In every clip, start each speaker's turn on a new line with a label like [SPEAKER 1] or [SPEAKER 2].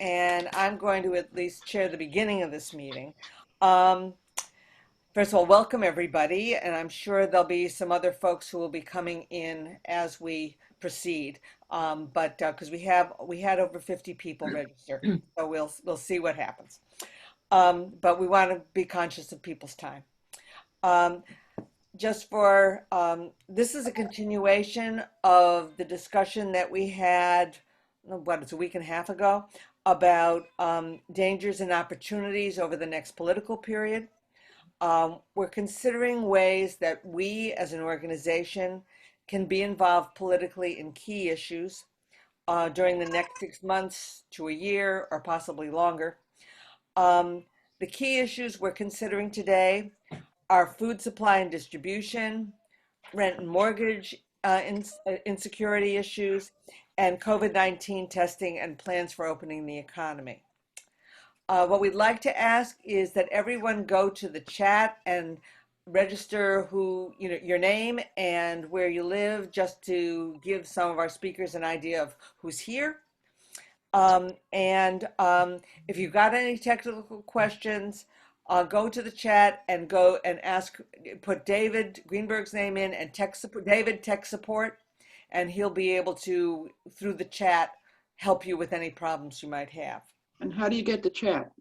[SPEAKER 1] And I'm going to at least chair the beginning of this meeting. Um, First of all, welcome everybody, and I'm sure there'll be some other folks who will be coming in as we proceed. But because we had over 50 people register, so we'll see what happens. But we want to be conscious of people's time. This is a continuation of the discussion that we had, it's a week and a half ago, about dangers and opportunities over the next political period. We're considering ways that we as an organization can be involved politically in key issues during the next 6 months to a year or possibly longer. The key issues we're considering today are food supply and distribution, rent and mortgage insecurity issues, and COVID-19 testing and plans for opening the economy. What we'd like to ask is that everyone go to the chat and register your name and where you live, just to give some of our speakers an idea of who's here. If you've got any technical questions, go to the chat and put David Greenberg's name in and David tech support, and he'll be able to, through the chat, help you with any problems you might have.
[SPEAKER 2] And how do you get the chat?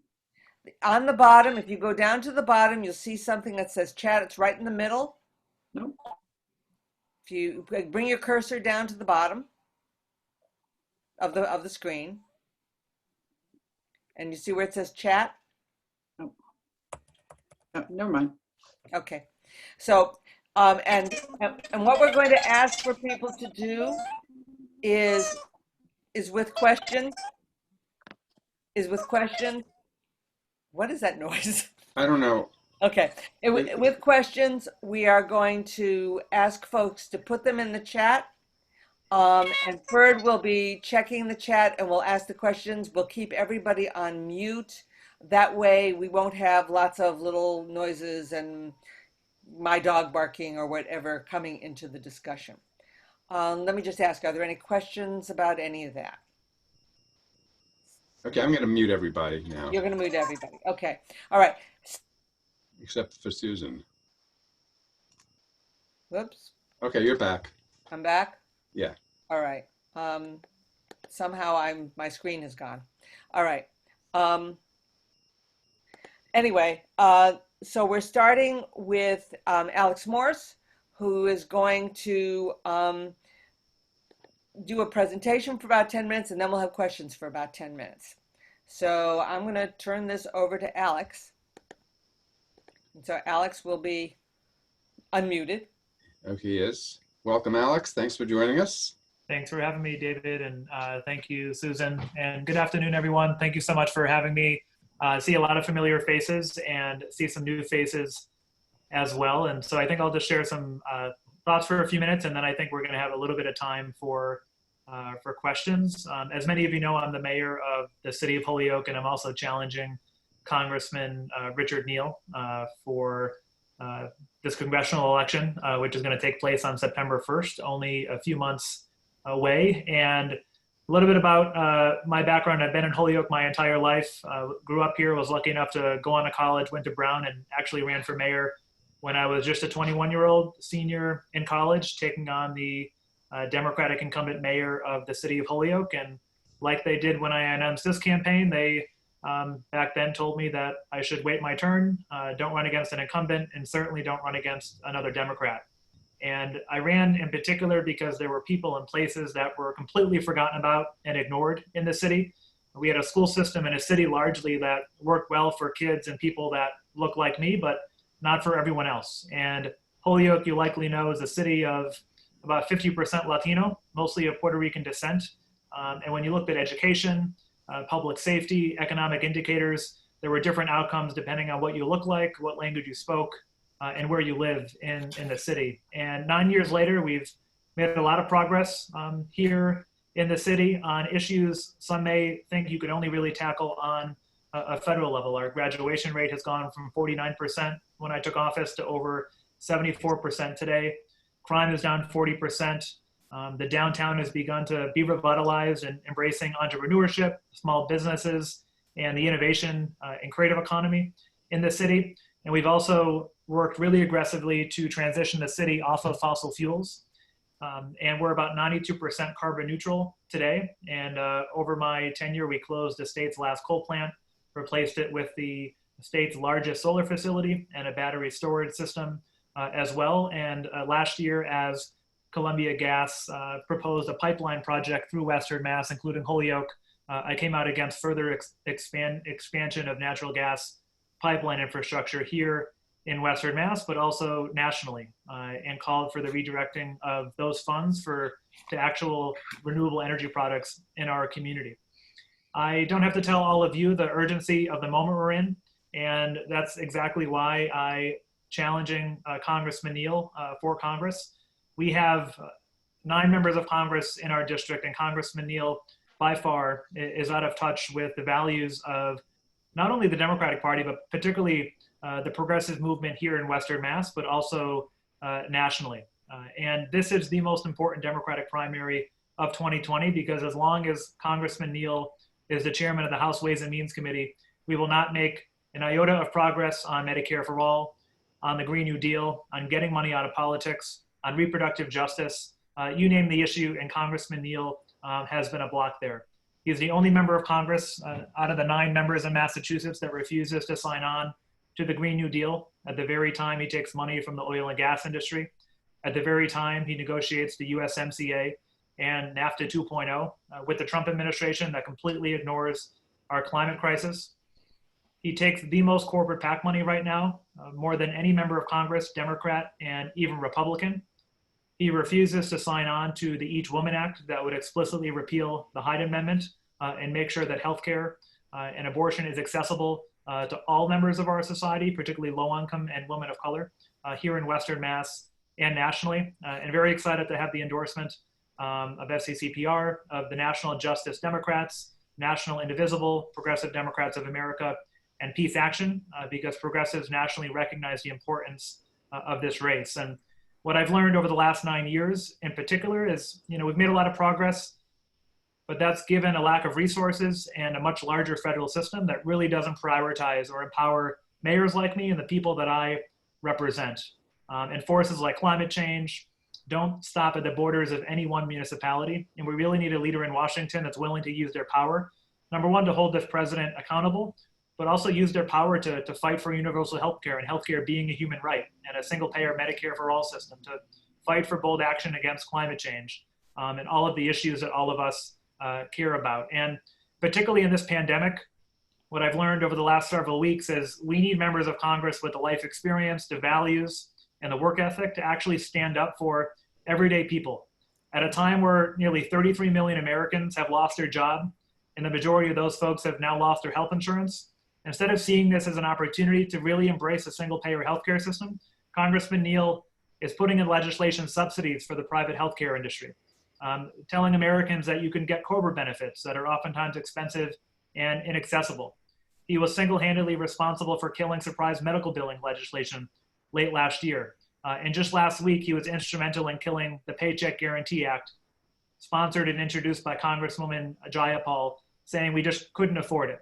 [SPEAKER 1] On the bottom, if you go down to the bottom, you'll see something that says chat. It's right in the middle.
[SPEAKER 2] Nope.
[SPEAKER 1] If you bring your cursor down to the bottom of the screen, and you see where it says chat.
[SPEAKER 2] Nope. Never mind.
[SPEAKER 1] Okay. So, and what we're going to ask for people to do is with questions. What is that noise?
[SPEAKER 3] I don't know.
[SPEAKER 1] Okay. With questions, we are going to ask folks to put them in the chat. And Ferd will be checking the chat and we'll ask the questions. We'll keep everybody on mute. That way we won't have lots of little noises and my dog barking or whatever coming into the discussion. Let me just ask, are there any questions about any of that?
[SPEAKER 3] Okay, I'm going to mute everybody now.
[SPEAKER 1] You're going to mute everybody. Okay. All right.
[SPEAKER 3] Except for Susan.
[SPEAKER 1] Whoops.
[SPEAKER 3] Okay, you're back.
[SPEAKER 1] I'm back?
[SPEAKER 3] Yeah.
[SPEAKER 1] All right. Somehow my screen is gone. All right. Anyway, so we're starting with Alex Morse, who is going to do a presentation for about 10 minutes, and then we'll have questions for about 10 minutes. So I'm going to turn this over to Alex. And so Alex will be unmuted.
[SPEAKER 3] Okay, he is. Welcome, Alex. Thanks for joining us.
[SPEAKER 4] Thanks for having me, David, and thank you, Susan. And good afternoon, everyone. Thank you so much for having me. See a lot of familiar faces and see some new faces as well. And so I think I'll just share some thoughts for a few minutes, and then I think we're going to have a little bit of time for questions. As many of you know, I'm the mayor of the city of Holyoke, and I'm also challenging Congressman Richard Neal for this congressional election, which is going to take place on September 1st, only a few months away. And a little bit about my background. I've been in Holyoke my entire life. Grew up here, was lucky enough to go on to college, went to Brown, and actually ran for mayor when I was just a 21-year-old senior in college, taking on the Democratic incumbent mayor of the city of Holyoke. And like they did when I announced this campaign, they back then told me that I should wait my turn, don't run against an incumbent, and certainly don't run against another Democrat. And I ran in particular because there were people and places that were completely forgotten about and ignored in the city. We had a school system in a city largely that worked well for kids and people that look like me, but not for everyone else. And Holyoke, you likely know, is a city of about 50% Latino, mostly of Puerto Rican descent. And when you looked at education, public safety, economic indicators, there were different outcomes depending on what you look like, what language you spoke, and where you live in the city. And 9 years later, we've made a lot of progress here in the city on issues some may think you could only really tackle on a federal level. Our graduation rate has gone from 49% when I took office to over 74% today. Crime is down 40%. The downtown has begun to be revitalized and embracing entrepreneurship, small businesses, and the innovation and creative economy in the city. And we've also worked really aggressively to transition the city off of fossil fuels. And we're about 92% carbon neutral today. And over my tenure, we closed the state's last coal plant, replaced it with the state's largest solar facility and a battery storage system as well. And last year, as Columbia Gas proposed a pipeline project through Western Mass, including Holyoke, I came out against further expansion of natural gas pipeline infrastructure here in Western Mass, but also nationally, and called for the redirecting of those funds to actual renewable energy products in our community. I don't have to tell all of you the urgency of the moment we're in, and that's exactly why I challenging Congressman Neal for Congress. We have 9 members of Congress in our district, and Congressman Neal by far is out of touch with the values of not only the Democratic Party, but particularly the progressive movement here in Western Mass, but also nationally. And this is the most important Democratic primary of 2020, because as long as Congressman Neal is the chairman of the House Ways and Means Committee, we will not make an iota of progress on Medicare for all, on the Green New Deal, on getting money out of politics, on reproductive justice. You name the issue, and Congressman Neal has been a block there. He's the only member of Congress out of the 9 members in Massachusetts that refuses to sign on to the Green New Deal at the very time he takes money from the oil and gas industry, at the very time he negotiates the USMCA and NAFTA 2.0 with the Trump administration that completely ignores our climate crisis. He takes the most corporate PAC money right now, more than any member of Congress, Democrat and even Republican. He refuses to sign on to the Each Woman Act that would explicitly repeal the Hyde Amendment and make sure that healthcare and abortion is accessible to all members of our society, particularly low income and women of color here in Western Mass and nationally. And very excited to have the endorsement of FCCPR, of the National Justice Democrats, National Indivisible, Progressive Democrats of America, and Peace Action, because progressives nationally recognize the importance of this race. And what I've learned over the last 9 years in particular is, we've made a lot of progress, but that's given a lack of resources and a much larger federal system that really doesn't prioritize or empower mayors like me and the people that I represent. And forces like climate change don't stop at the borders of any one municipality. And we really need a leader in Washington that's willing to use their power, number one, to hold this president accountable, but also use their power to fight for universal healthcare and healthcare being a human right, and a single payer Medicare for all system, to fight for bold action against climate change and all of the issues that all of us care about. And particularly in this pandemic, what I've learned over the last several weeks is we need members of Congress with the life experience, the values, and the work ethic to actually stand up for everyday people. At a time where nearly 33 million Americans have lost their job, and the majority of those folks have now lost their health insurance, instead of seeing this as an opportunity to really embrace a single payer healthcare system, Congressman Neal is putting in legislation subsidies for the private healthcare industry, telling Americans that you can get COBRA benefits that are oftentimes expensive and inaccessible. He was single-handedly responsible for killing surprise medical billing legislation late last year. And just last week, he was instrumental in killing the Paycheck Guarantee Act, sponsored and introduced by Congresswoman Jayapal, saying we just couldn't afford it.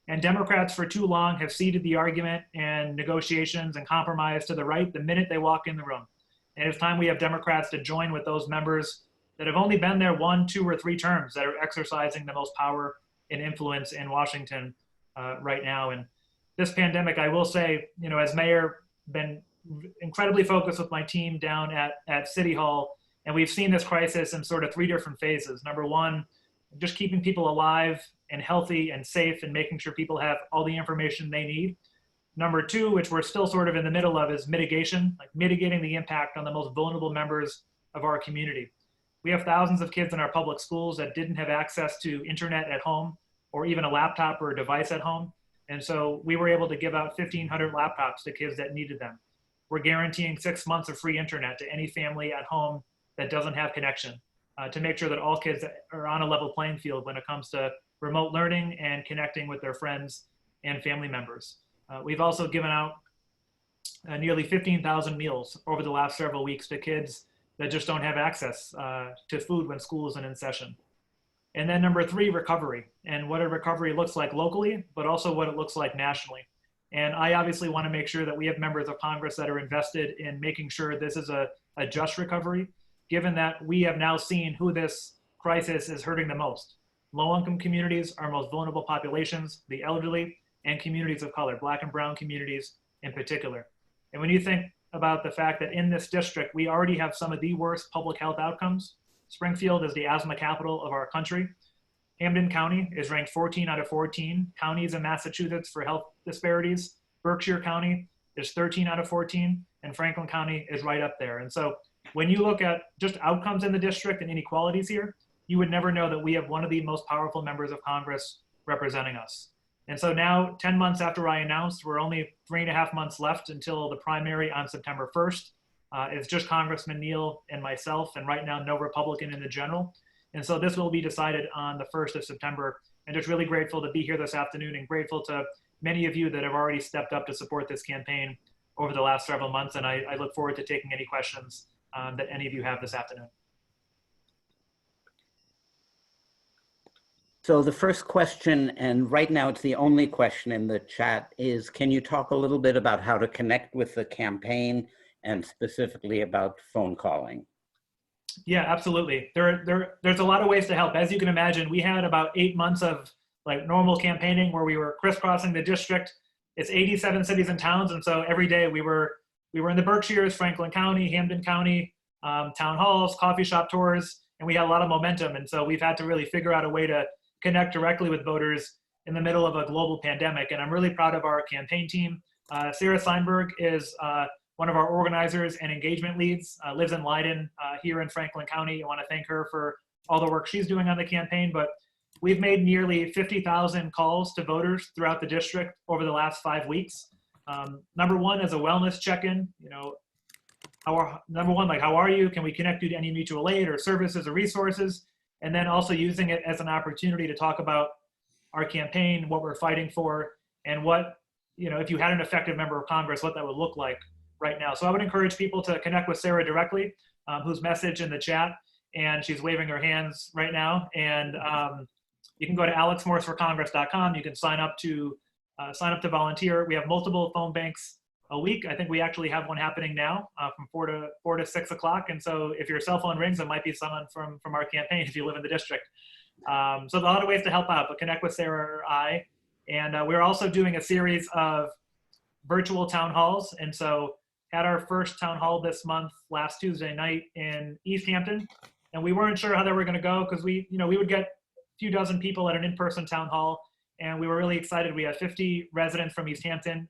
[SPEAKER 4] And Democrats for too long have ceded the argument and negotiations and compromise to the right the minute they walk in the room. And it's time we have Democrats to join with those members that have only been there 1, 2, or 3 terms, that are exercising the most power and influence in Washington right now. And this pandemic, I will say, as mayor, been incredibly focused with my team down at City Hall. And we've seen this crisis in sort of 3 different phases. Number one, just keeping people alive and healthy and safe and making sure people have all the information they need. Number 2, which we're still sort of in the middle of, is mitigation, like mitigating the impact on the most vulnerable members of our community. We have thousands of kids in our public schools that didn't have access to internet at home or even a laptop or a device at home. And so we were able to give out 1,500 laptops to kids that needed them. We're guaranteeing 6 months of free internet to any family at home that doesn't have connection, to make sure that all kids are on a level playing field when it comes to remote learning and connecting with their friends and family members. We've also given out nearly 15,000 meals over the last several weeks to kids that just don't have access to food when school isn't in session. And then number three, recovery, and what a recovery looks like locally, but also what it looks like nationally. And I obviously want to make sure that we have members of Congress that are invested in making sure this is a just recovery, given that we have now seen who this crisis is hurting the most. Low-income communities, our most vulnerable populations, the elderly, and communities of color, Black and brown communities in particular. And when you think about the fact that in this district, we already have some of the worst public health outcomes. Springfield is the asthma capital of our country. Hampden County is ranked 14 out of 14 counties in Massachusetts for health disparities. Berkshire County is 13 out of 14, and Franklin County is right up there. And so when you look at just outcomes in the district and inequalities here, you would never know that we have one of the most powerful members of Congress representing us. And so now, 10 months after I announced, we're only 3.5 months left until the primary on September 1st. It's just Congressman Neal and myself, and right now, no Republican in the general. And so this will be decided on the 1st of September. And just really grateful to be here this afternoon, and grateful to many of you that have already stepped up to support this campaign over the last several months. And I look forward to taking any questions that any of you have this afternoon.
[SPEAKER 5] So the first question, and right now it's the only question in the chat, is can you talk a little bit about how to connect with the campaign and specifically about phone calling?
[SPEAKER 4] Yeah, absolutely. There's a lot of ways to help. As you can imagine, we had about 8 months of like normal campaigning where we were crisscrossing the district. It's 87 cities and towns. And so every day we were in the Berkshires, Franklin County, Hampden County, town halls, coffee shop tours, and we had a lot of momentum. And so we've had to really figure out a way to connect directly with voters in the middle of a global pandemic. And I'm really proud of our campaign team. Sarah Steinberg is one of our organizers and engagement leads, lives in Leiden here in Franklin County. I want to thank her for all the work she's doing on the campaign. But we've made nearly 50,000 calls to voters throughout the district over the last 5 weeks. Number one is a wellness check-in. You know, number one, like, how are you? Can we connect you to any mutual aid or services or resources? And then also using it as an opportunity to talk about our campaign, what we're fighting for, and what, you know, if you had an effective member of Congress, what that would look like right now. So I would encourage people to connect with Sarah directly, whose message in the chat, and she's waving her hands right now. And you can go to alexmorseforcongress.com. You can sign up to volunteer. We have multiple phone banks a week. I think we actually have one happening now from 4 to 6 o'clock. And so if your cell phone rings, it might be someone from our campaign if you live in the district. So a lot of ways to help out, but connect with Sarah or I. And we're also doing a series of virtual town halls. And so had our first town hall this month, last Tuesday night in East Hampton. And we weren't sure how they were going to go because we would get a few dozen people at an in-person town hall. And we were really excited. We had 50 residents from East Hampton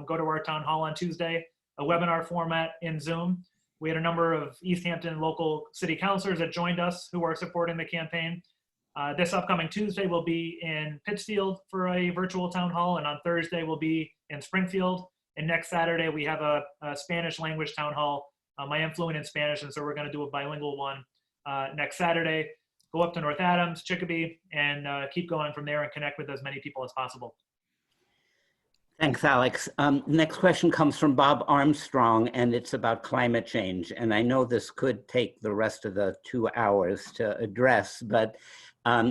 [SPEAKER 4] go to our town hall on Tuesday, a webinar format in Zoom. We had a number of East Hampton local city councilors that joined us who are supporting the campaign. This upcoming Tuesday will be in Pittsfield for a virtual town hall, and on Thursday we'll be in Springfield. And next Saturday we have a Spanish language town hall. I am fluent in Spanish, and so we're going to do a bilingual one next Saturday. Go up to North Adams, Chicopee, and keep going from there and connect with as many people as possible.
[SPEAKER 5] Thanks, Alex. Next question comes from Bob Armstrong, and it's about climate change. And I know this could take the rest of the 2 hours to address, but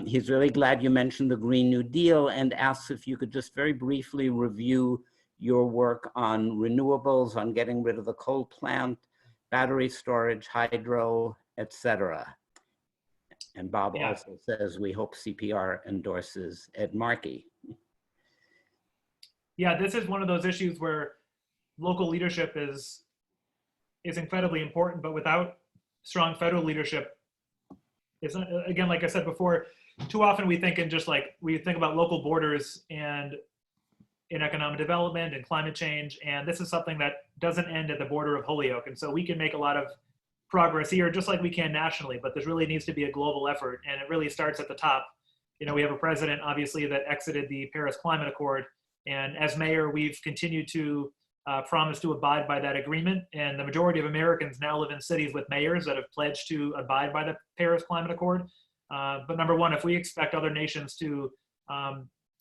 [SPEAKER 5] he's really glad you mentioned the Green New Deal and asks if you could just very briefly review your work on renewables, on getting rid of the coal plant, battery storage, hydro, etc. And Bob also says, we hope CPR endorses Ed Markey.
[SPEAKER 4] Yeah, this is one of those issues where local leadership is incredibly important, but without strong federal leadership, it's not, again, like I said before, too often we think about local borders and in economic development and climate change, and this is something that doesn't end at the border of Holyoke. And so we can make a lot of progress here, just like we can nationally, but this really needs to be a global effort, and it really starts at the top. You know, we have a president, obviously, that exited the Paris Climate Accord, and as mayor, we've continued to promise to abide by that agreement, and the majority of Americans now live in cities with mayors that have pledged to abide by the Paris Climate Accord. But number one, if we expect other nations to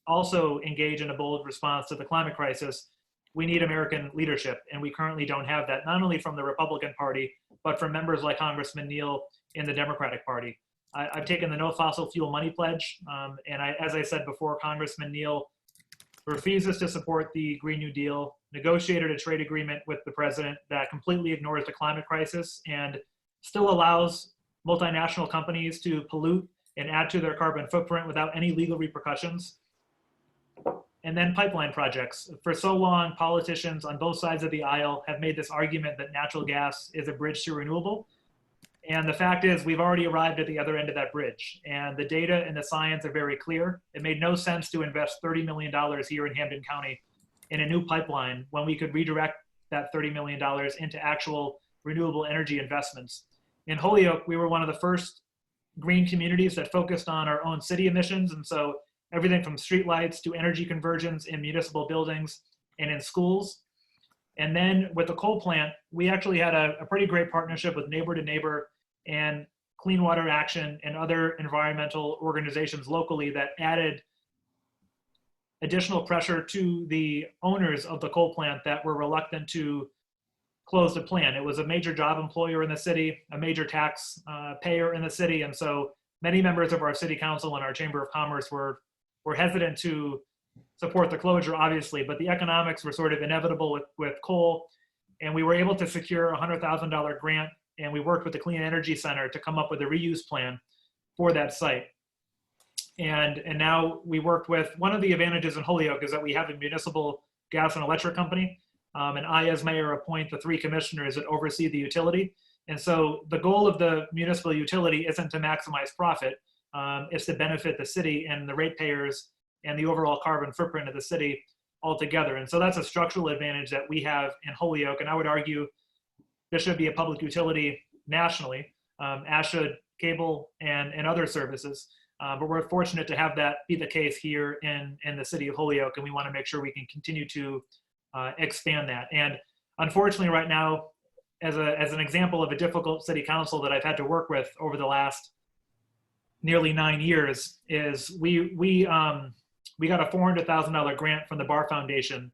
[SPEAKER 4] also engage in a bold response to the climate crisis, we need American leadership, and we currently don't have that, not only from the Republican Party, but from members like Congressman Neal in the Democratic Party. I've taken the no fossil fuel money pledge, and as I said before, Congressman Neal refuses to support the Green New Deal, negotiated a trade agreement with the president that completely ignores the climate crisis and still allows multinational companies to pollute and add to their carbon footprint without any legal repercussions. And then pipeline projects. For so long, politicians on both sides of the aisle have made this argument that natural gas is a bridge to renewable. And the fact is, we've already arrived at the other end of that bridge. And the data and the science are very clear. It made no sense to invest $30 million here in Hampden County in a new pipeline when we could redirect that $30 million into actual renewable energy investments. In Holyoke, we were one of the first green communities that focused on our own city emissions. And so everything from streetlights to energy conversions in municipal buildings and in schools. And then with the coal plant, we actually had a pretty great partnership with Neighbor to Neighbor and Clean Water Action and other environmental organizations locally that added additional pressure to the owners of the coal plant that were reluctant to close the plant. It was a major job employer in the city, a major tax payer in the city. And so many members of our city council and our Chamber of Commerce were hesitant to support the closure, obviously, but the economics were sort of inevitable with coal. And we were able to secure a $100,000 grant, and we worked with the Clean Energy Center to come up with a reuse plan for that site. And now we worked with, one of the advantages in Holyoke is that we have a municipal gas and electric company. And I, as mayor, appoint the 3 commissioners that oversee the utility. And so the goal of the municipal utility isn't to maximize profit. It's to benefit the city and the ratepayers and the overall carbon footprint of the city altogether. And so that's a structural advantage that we have in Holyoke. And I would argue there should be a public utility nationally, as should cable and other services. But we're fortunate to have that be the case here in the city of Holyoke. And we want to make sure we can continue to expand that. And unfortunately right now, as an example of a difficult city council that I've had to work with over the last nearly 9 years, is we got a $400,000 grant from the Barr Foundation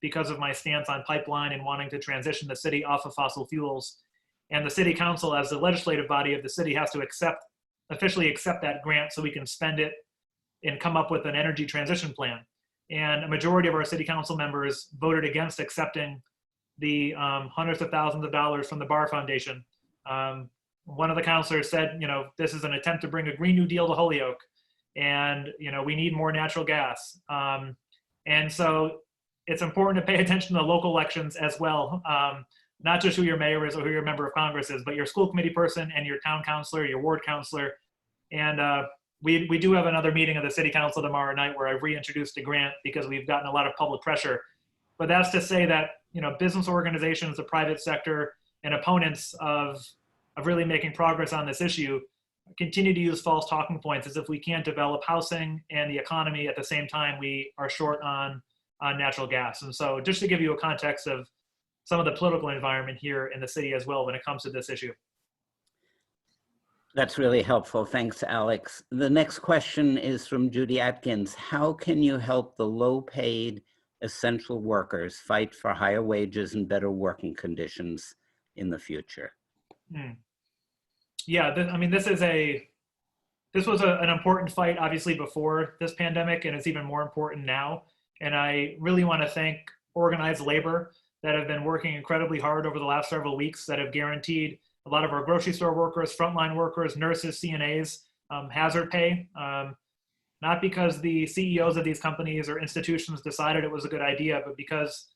[SPEAKER 4] because of my stance on pipeline and wanting to transition the city off of fossil fuels. And the city council, as the legislative body of the city, has to officially accept that grant so we can spend it and come up with an energy transition plan. And a majority of our city council members voted against accepting the hundreds of thousands of dollars from the Barr Foundation. One of the councilors said, this is an attempt to bring a Green New Deal to Holyoke, and we need more natural gas. And so it's important to pay attention to local elections as well, not just who your mayor is or who your member of Congress is, but your school committee person and your town councilor, your ward councilor. And we do have another meeting of the city council tomorrow night where I've reintroduced a grant because we've gotten a lot of public pressure. But that's to say that business organizations, the private sector, and opponents of really making progress on this issue continue to use false talking points as if we can't develop housing and the economy at the same time we are short on natural gas. And so just to give you a context of some of the political environment here in the city as well when it comes to this issue.
[SPEAKER 5] That's really helpful. Thanks, Alex. The next question is from Judy Atkins. How can you help the low-paid essential workers fight for higher wages and better working conditions in the future?
[SPEAKER 4] Yeah, this was an important fight, obviously, before this pandemic, and it's even more important now. And I really want to thank organized labor that have been working incredibly hard over the last several weeks, that have guaranteed a lot of our grocery store workers, frontline workers, nurses, CNAs, hazard pay. Not because the CEOs of these companies or institutions decided it was a good idea, but because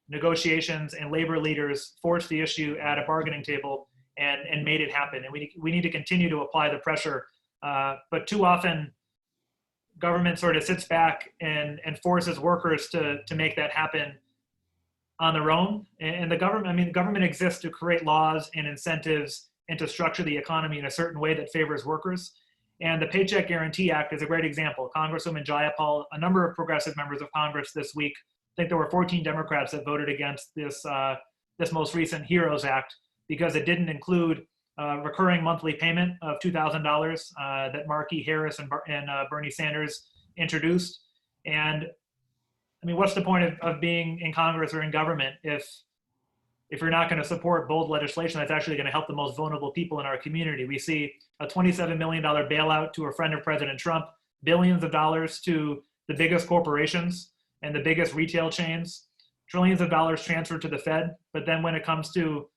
[SPEAKER 4] negotiations and labor leaders forced the issue at a bargaining table and made it happen. And we need to continue to apply the pressure. But too often, government sort of sits back and forces workers to make that happen on their own. And the government exists to create laws and incentives and to structure the economy in a certain way that favors workers. And the Paycheck Guarantee Act is a great example. Congresswoman Jayapal, a number of progressive members of Congress this week, I think there were 14 Democrats that voted against this most recent HEROES Act because it didn't include recurring monthly payment of $2,000 that Markey Harris and Bernie Sanders introduced. And I mean, what's the point of being in Congress or in government if if you're not going to support bold legislation that's actually going to help the most vulnerable people in our community. We see a $27 million bailout to a friend of President Trump, billions of dollars to the biggest corporations and the biggest retail chains, trillions of dollars transferred to the Fed. But then when it comes to,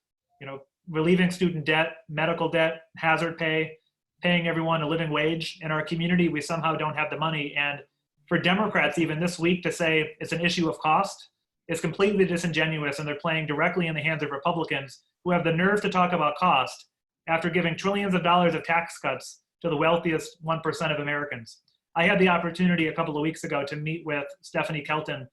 [SPEAKER 4] relieving student debt, medical debt, hazard pay, paying everyone a living wage in our community, we somehow don't have the money. And for Democrats, even this week, to say it's an issue of cost is completely disingenuous, and they're playing directly in the hands of Republicans who have the nerve to talk about cost after giving trillions of dollars of tax cuts to the wealthiest 1% of Americans. I had the opportunity a couple of weeks ago to meet with Stephanie Kelton,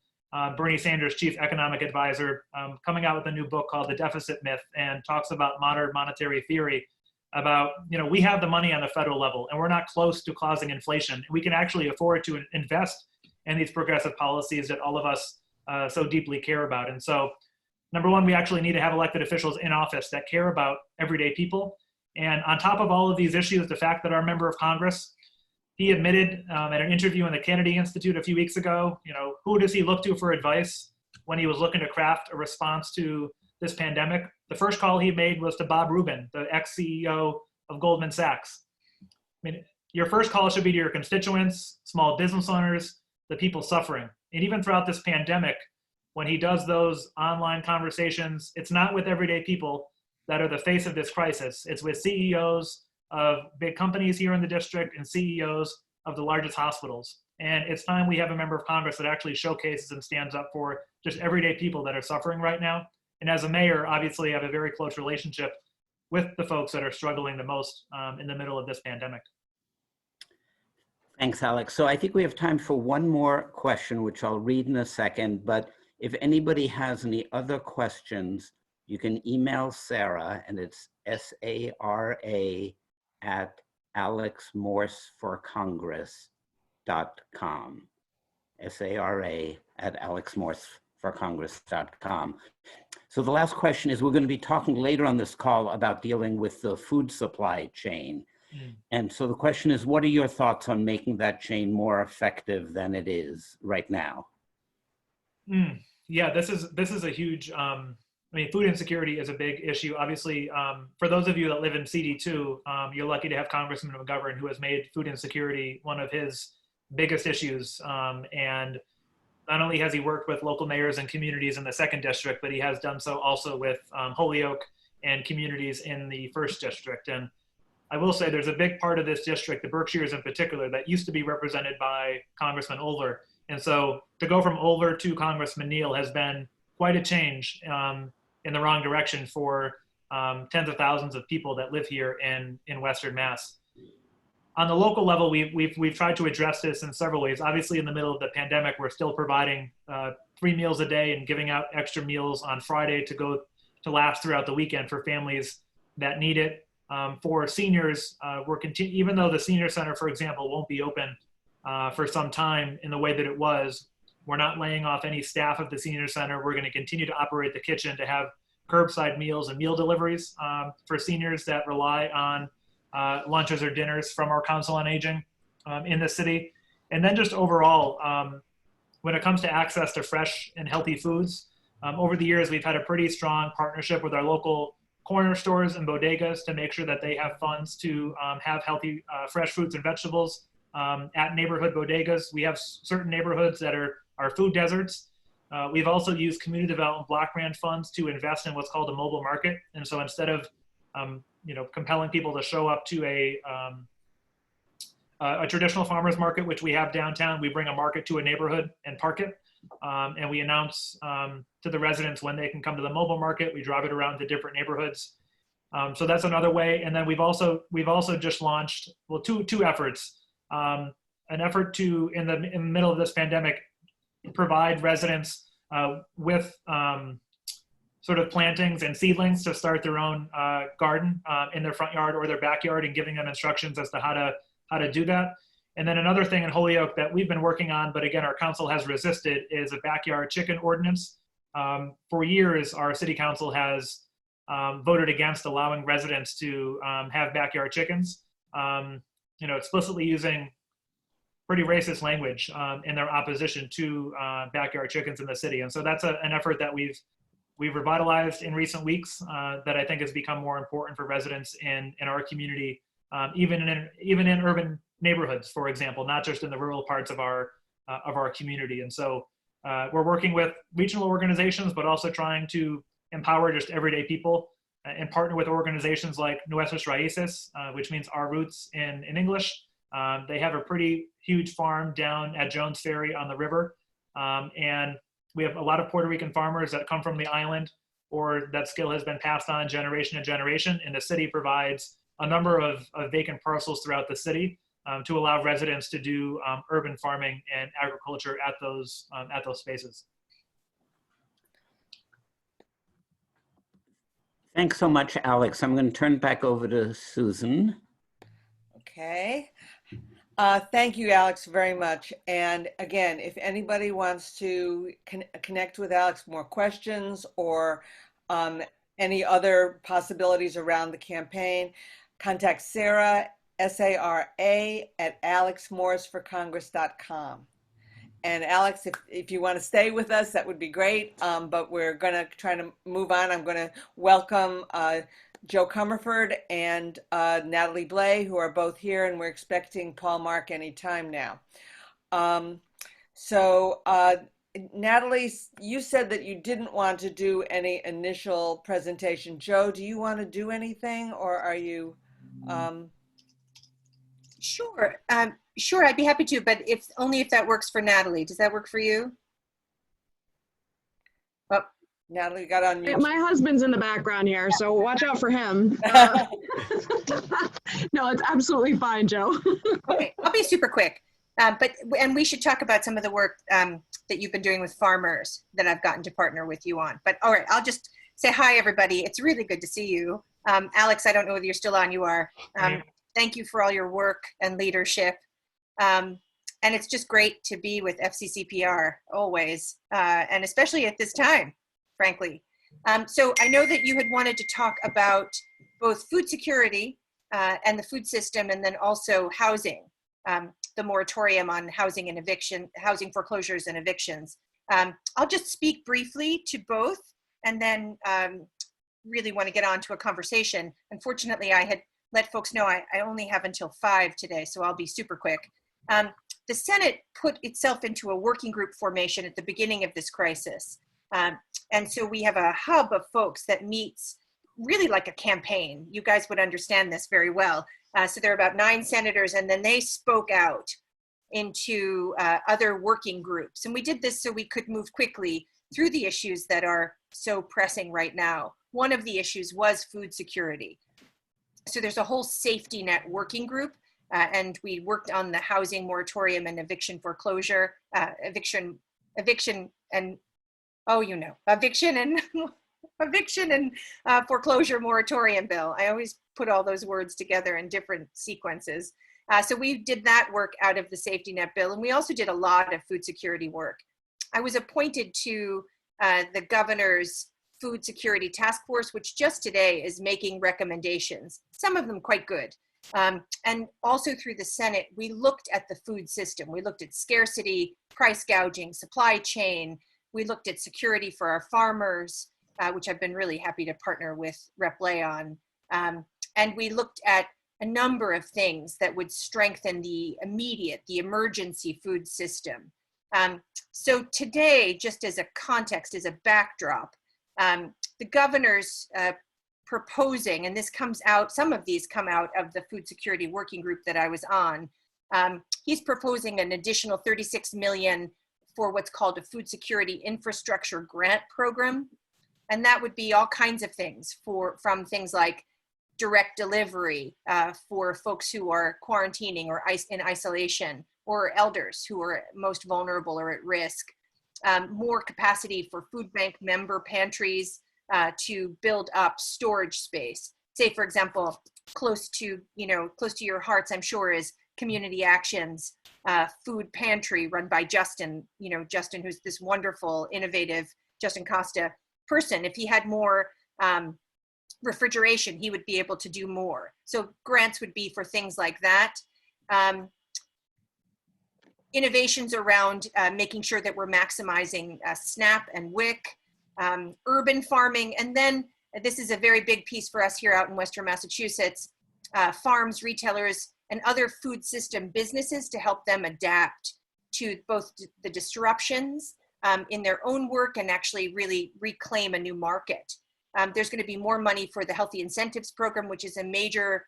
[SPEAKER 4] Bernie Sanders' chief economic advisor, coming out with a new book called The Deficit Myth, and talks about modern monetary theory about, we have the money on the federal level and we're not close to causing inflation. We can actually afford to invest in these progressive policies that all of us so deeply care about. And so, number one, we actually need to have elected officials in office that care about everyday people. And on top of all of these issues, the fact that our member of Congress, he admitted at an interview in the Kennedy Institute a few weeks ago, who does he look to for advice when he was looking to craft a response to this pandemic? The first call he made was to Bob Rubin, the ex-CEO of Goldman Sachs. I mean, your first call should be to your constituents, small business owners, the people suffering. And even throughout this pandemic, when he does those online conversations, it's not with everyday people that are the face of this crisis. It's with CEOs of big companies here in the district and CEOs of the largest hospitals. And it's time we have a member of Congress that actually showcases and stands up for just everyday people that are suffering right now. And as a mayor, obviously, I have a very close relationship with the folks that are struggling the most in the middle of this pandemic.
[SPEAKER 5] Thanks, Alex. So I think we have time for one more question, which I'll read in a second. But if anybody has any other questions, you can email Sarah, and it's SARA@alexmorseforcongress.com. SARA@alexmorseforcongress.com. So the last question is, we're going to be talking later on this call about dealing with the food supply chain. And so the question is, what are your thoughts on making that chain more effective than it is right now?
[SPEAKER 4] Yeah, this is a huge, food insecurity is a big issue. Obviously, for those of you that live in CD2, you're lucky to have Congressman McGovern, who has made food insecurity one of his biggest issues. And not only has he worked with local mayors and communities in the 2nd district, but he has done so also with Holyoke and communities in the 1st district. And I will say there's a big part of this district, the Berkshires in particular, that used to be represented by Congressman Olver. And so to go from Olver to Congressman Neal has been quite a change in the wrong direction for tens of thousands of people that live here in Western Mass. On the local level, we've tried to address this in several ways. Obviously, in the middle of the pandemic, we're still providing 3 meals a day and giving out extra meals on Friday to last throughout the weekend for families that need it. For seniors, even though the senior center, for example, won't be open for some time in the way that it was, we're not laying off any staff of the senior center. We're going to continue to operate the kitchen to have curbside meals and meal deliveries for seniors that rely on lunches or dinners from our Council on Aging in the city. And then just overall, when it comes to access to fresh and healthy foods, over the years, we've had a pretty strong partnership with our local corner stores and bodegas to make sure that they have funds to have healthy fresh fruits and vegetables at neighborhood bodegas. We have certain neighborhoods that are food deserts. We've also used community development block grant funds to invest in what's called a mobile market. And so instead of compelling people to show up to a traditional farmer's market, which we have downtown, we bring a market to a neighborhood and park it. And we announce to the residents when they can come to the mobile market. We drive it around to different neighborhoods. So that's another way. And then we've also just launched, well, two efforts. An effort to, in the middle of this pandemic, provide residents with sort of plantings and seedlings to start their own garden in their front yard or their backyard, and giving them instructions as to how to do that. And then another thing in Holyoke that we've been working on, but again, our council has resisted, is a backyard chicken ordinance. For years, our city council has voted against allowing residents to have backyard chickens, explicitly using pretty racist language in their opposition to backyard chickens in the city. And so that's an effort that we've we've revitalized in recent weeks that I think has become more important for residents in our community, even in urban neighborhoods, for example, not just in the rural parts of our community. And so we're working with regional organizations, but also trying to empower just everyday people and partner with organizations like Nuestras Raíces, which means our roots in English. They have a pretty huge farm down at Jones Ferry on the river. And we have a lot of Puerto Rican farmers that come from the island, or that skill has been passed on generation to generation. And the city provides a number of vacant parcels throughout the city to allow residents to do urban farming and agriculture at those spaces.
[SPEAKER 5] Thanks so much, Alex. I'm going to turn it back over to Susan.
[SPEAKER 1] Okay. Thank you, Alex, very much. And again, if anybody wants to connect with Alex, more questions or any other possibilities around the campaign, contact Sarah, S-A-R-A, at alexmorseforcongress.com. And Alex, if you want to stay with us, that would be great. But we're going to try to move on. I'm going to welcome Joe Comerford and Natalie Blais, who are both here, and we're expecting Paul Mark any time now. Natalie, you said that you didn't want to do any initial presentation. Joe, do you want to do anything, or are you?
[SPEAKER 6] Sure. Sure, I'd be happy to, but only if that works for Natalie. Does that work for you? Oh.
[SPEAKER 1] Natalie got on mute.
[SPEAKER 7] My husband's in the background here, so watch out for him. No, it's absolutely fine, Joe.
[SPEAKER 6] Okay, I'll be super quick. And we should talk about some of the work that you've been doing with farmers that I've gotten to partner with you on. But all right, I'll just say hi, everybody. It's really good to see you. Alex, I don't know whether you're still on. You are. Thank you for all your work and leadership. And it's just great to be with FCCPR always, and especially at this time, frankly. So I know that you had wanted to talk about both food security and the food system, and then also housing, the moratorium on housing and housing foreclosures and evictions. I'll just speak briefly to both, and then really want to get on to a conversation. Unfortunately, I had let folks know I only have until 5 today, so I'll be super quick. The Senate put itself into a working group formation at the beginning of this crisis. And so we have a hub of folks that meets really like a campaign. You guys would understand this very well. So there are about 9 senators, and then they spoke out into other working groups. And we did this so we could move quickly through the issues that are so pressing right now. One of the issues was food security. So there's a whole safety net working group, and we worked on the housing moratorium and eviction foreclosure, eviction and foreclosure moratorium bill. I always put all those words together in different sequences. So we did that work out of the safety net bill, and we also did a lot of food security work. I was appointed to the governor's Food Security Task Force, which just today is making recommendations, some of them quite good. And also through the Senate, we looked at the food system. We looked at scarcity, price gouging, supply chain. We looked at security for our farmers, which I've been really happy to partner with Rep. Blais on. And we looked at a number of things that would strengthen the emergency food system. So today, just as a context, as a backdrop, the governor's proposing, and this comes out, some of these come out of the food security working group that I was on. He's proposing an additional $36 million for what's called a food security infrastructure grant program. And that would be all kinds of things from things like direct delivery for folks who are quarantining or in isolation, or elders who are most vulnerable or at risk. More capacity for food bank member pantries to build up storage space. Say, for example, close to your hearts, I'm sure, is Community Action's food pantry run by Justin. Justin, who's this wonderful, innovative, Justin Costa person. If he had more refrigeration, he would be able to do more. So grants would be for things like that. Innovations around making sure that we're maximizing SNAP and WIC, urban farming, and then this is a very big piece for us here out in Western Massachusetts, farms, retailers, and other food system businesses to help them adapt to both the disruptions in their own work and actually really reclaim a new market. There's going to be more money for the Healthy Incentives Program, which is a major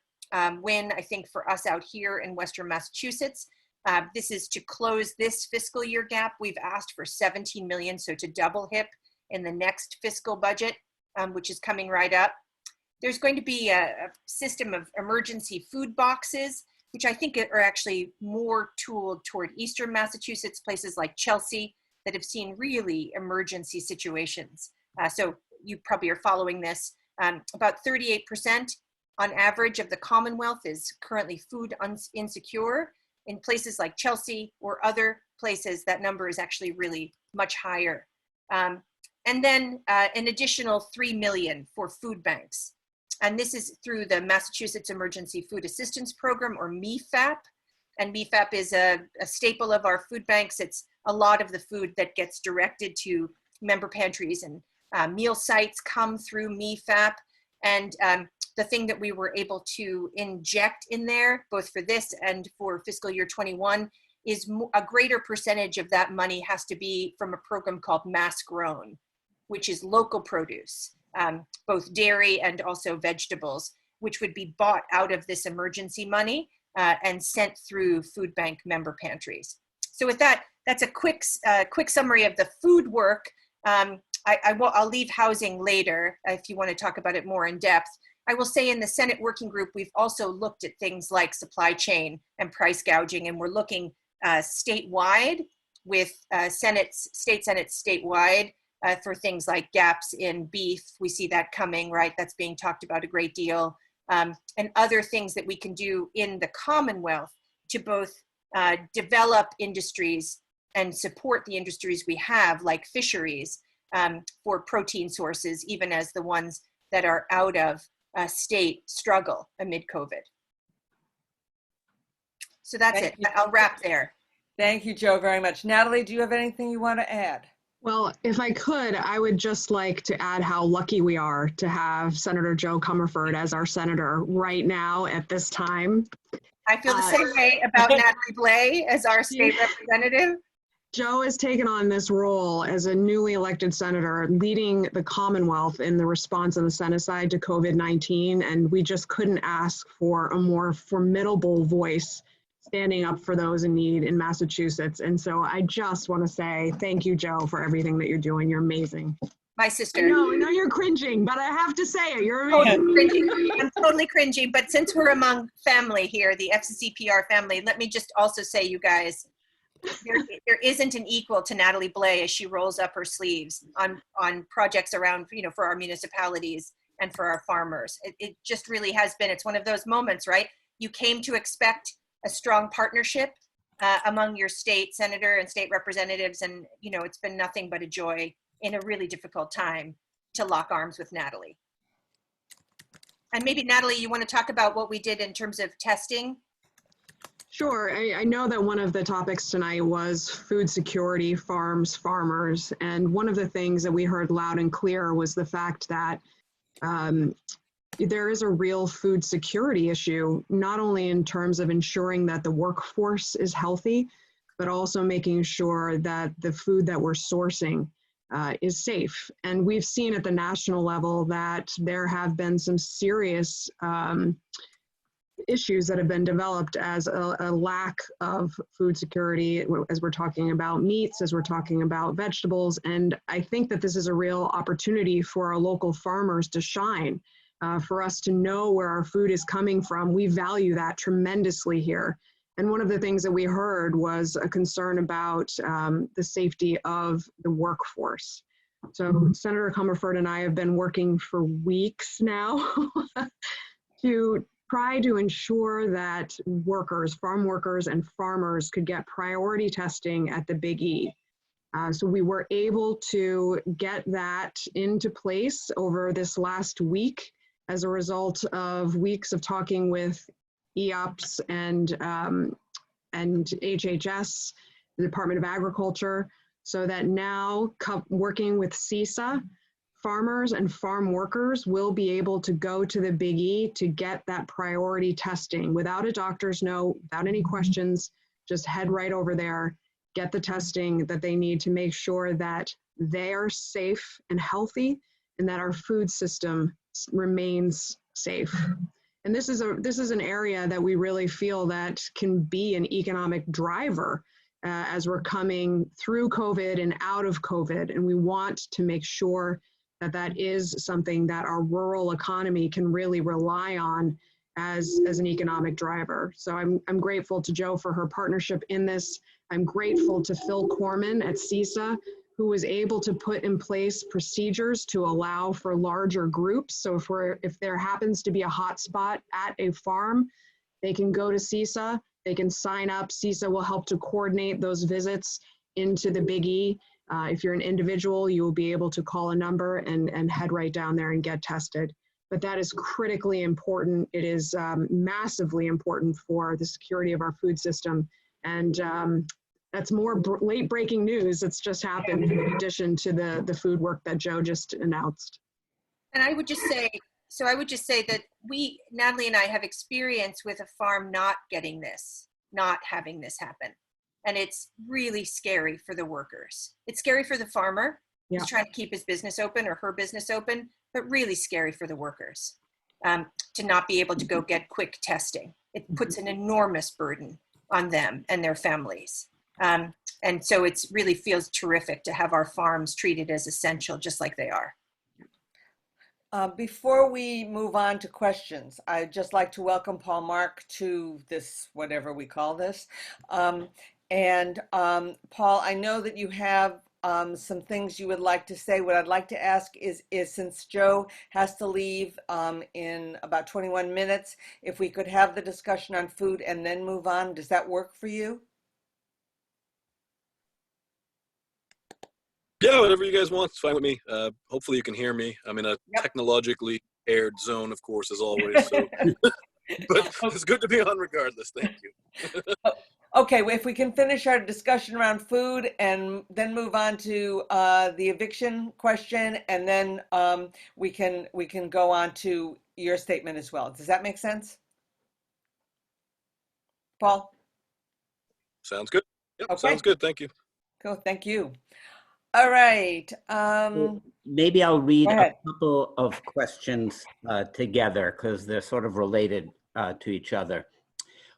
[SPEAKER 6] win, I think, for us out here in Western Massachusetts. This is to close this fiscal year gap. We've asked for 17 million, so to double HIP in the next fiscal budget, which is coming right up. There's going to be a system of emergency food boxes, which I think are actually more tooled toward Eastern Massachusetts, places like Chelsea that have seen really emergency situations. So you probably are following this. About 38% on average of the Commonwealth is currently food insecure. In places like Chelsea or other places, that number is actually really much higher. And then an additional 3 million for food banks. And this is through the Massachusetts Emergency Food Assistance Program, or MEFAP. And MEFAP is a staple of our food banks. It's a lot of the food that gets directed to member pantries, and meal sites come through MEFAP. And the thing that we were able to inject in there, both for this and for fiscal year 21, is a greater percentage of that money has to be from a program called Mass Grown, which is local produce, both dairy and also vegetables, which would be bought out of this emergency money and sent through food bank member pantries. So with that, that's a quick summary of the food work. I'll leave housing later if you want to talk about it more in depth. I will say in the Senate Working Group, we've also looked at things like supply chain and price gouging, and we're looking statewide with state senates statewide for things like gaps in beef. We see that coming, right? That's being talked about a great deal. And other things that we can do in the Commonwealth to both develop industries and support the industries we have, like fisheries, for protein sources, even as the ones that are out of state struggle amid COVID. So that's it. I'll wrap there.
[SPEAKER 1] Thank you, Joe, very much. Natalie, do you have anything you want to add?
[SPEAKER 7] Well, if I could, I would just like to add how lucky we are to have Senator Joe Comerford as our senator right now at this time.
[SPEAKER 6] I feel the same way about Natalie Blais as our state representative.
[SPEAKER 7] Joe has taken on this role as a newly elected senator, leading the Commonwealth in the response on the Senate side to COVID-19, and we just couldn't ask for a more formidable voice standing up for those in need in Massachusetts. And so I just want to say thank you, Joe, for everything that you're doing. You're amazing.
[SPEAKER 6] My sister.
[SPEAKER 7] I know you're cringing, but I have to say it. You're
[SPEAKER 6] Totally
[SPEAKER 7] amazing.
[SPEAKER 6] cringing. I'm totally cringing, but since we're among family here, the FCCPR family, let me just also say, you guys, there isn't an equal to Natalie Blais as she rolls up her sleeves on projects around, for our municipalities and for our farmers. It just really has been. It's one of those moments, right? You came to expect a strong partnership among your state senator and state representatives, and it's been nothing but a joy in a really difficult time to lock arms with Natalie. And maybe Natalie, you want to talk about what we did in terms of testing?
[SPEAKER 7] Sure. I know that one of the topics tonight was food security, farms, farmers. And one of the things that we heard loud and clear was the fact that there is a real food security issue, not only in terms of ensuring that the workforce is healthy, but also making sure that the food that we're sourcing is safe. And we've seen at the national level that there have been some serious issues that have been developed as a lack of food security, as we're talking about meats, as we're talking about vegetables. And I think that this is a real opportunity for our local farmers to shine, for us to know where our food is coming from. We value that tremendously here. And one of the things that we heard was a concern about the safety of the workforce. So Senator Comerford and I have been working for weeks now to try to ensure that workers, farm workers and farmers could get priority testing at the Big E. So we were able to get that into place over this last week as a result of weeks of talking with EOPS and HHS, the Department of Agriculture. so that now working with CISA, farmers and farm workers will be able to go to the Big E to get that priority testing without a doctor's note, without any questions. Just head right over there, get the testing that they need to make sure that they are safe and healthy and that our food system remains safe. And this is an area that we really feel that can be an economic driver as we're coming through COVID and out of COVID. And we want to make sure that that is something that our rural economy can really rely on as an economic driver. So I'm grateful to Jo for her partnership in this. I'm grateful to Phil Corman at CISA, who was able to put in place procedures to allow for larger groups. So if there happens to be a hotspot at a farm, they can go to CISA, they can sign up. CISA will help to coordinate those visits into the Big E. If you're an individual, you will be able to call a number and head right down there and get tested. But that is critically important. It is massively important for the security of our food system. And that's more late breaking news that's just happened in addition to the food work that Jo just announced.
[SPEAKER 6] And I would just say that Natalie and I have experience with a farm not getting this, not having this happen. And it's really scary for the workers. It's scary for the farmer who's trying to keep his business open or her business open, but really scary for the workers to not be able to go get quick testing. It puts an enormous burden on them and their families. And so it really feels terrific to have our farms treated as essential, just like they are.
[SPEAKER 1] Before we move on to questions, I'd just like to welcome Paul Mark to this, whatever we call this. Paul, I know that you have some things you would like to say. What I'd like to ask is since Jo has to leave in about 21 minutes, if we could have the discussion on food and then move on. Does that work for you?
[SPEAKER 8] Yeah, whatever you guys want, it's fine with me. Hopefully you can hear me. I'm in a technologically aired zone, of course, as always. So. But it's good to be on regardless. Thank you.
[SPEAKER 1] Okay, well, if we can finish our discussion around food and then move on to the eviction question, and then we can go on to your statement as well. Does that make sense? Paul?
[SPEAKER 8] Sounds good. Yep,
[SPEAKER 1] Okay.
[SPEAKER 8] Sounds good. Thank you.
[SPEAKER 1] Cool, thank you. All right.
[SPEAKER 5] Maybe I'll read a couple of questions together because they're sort of related to each other.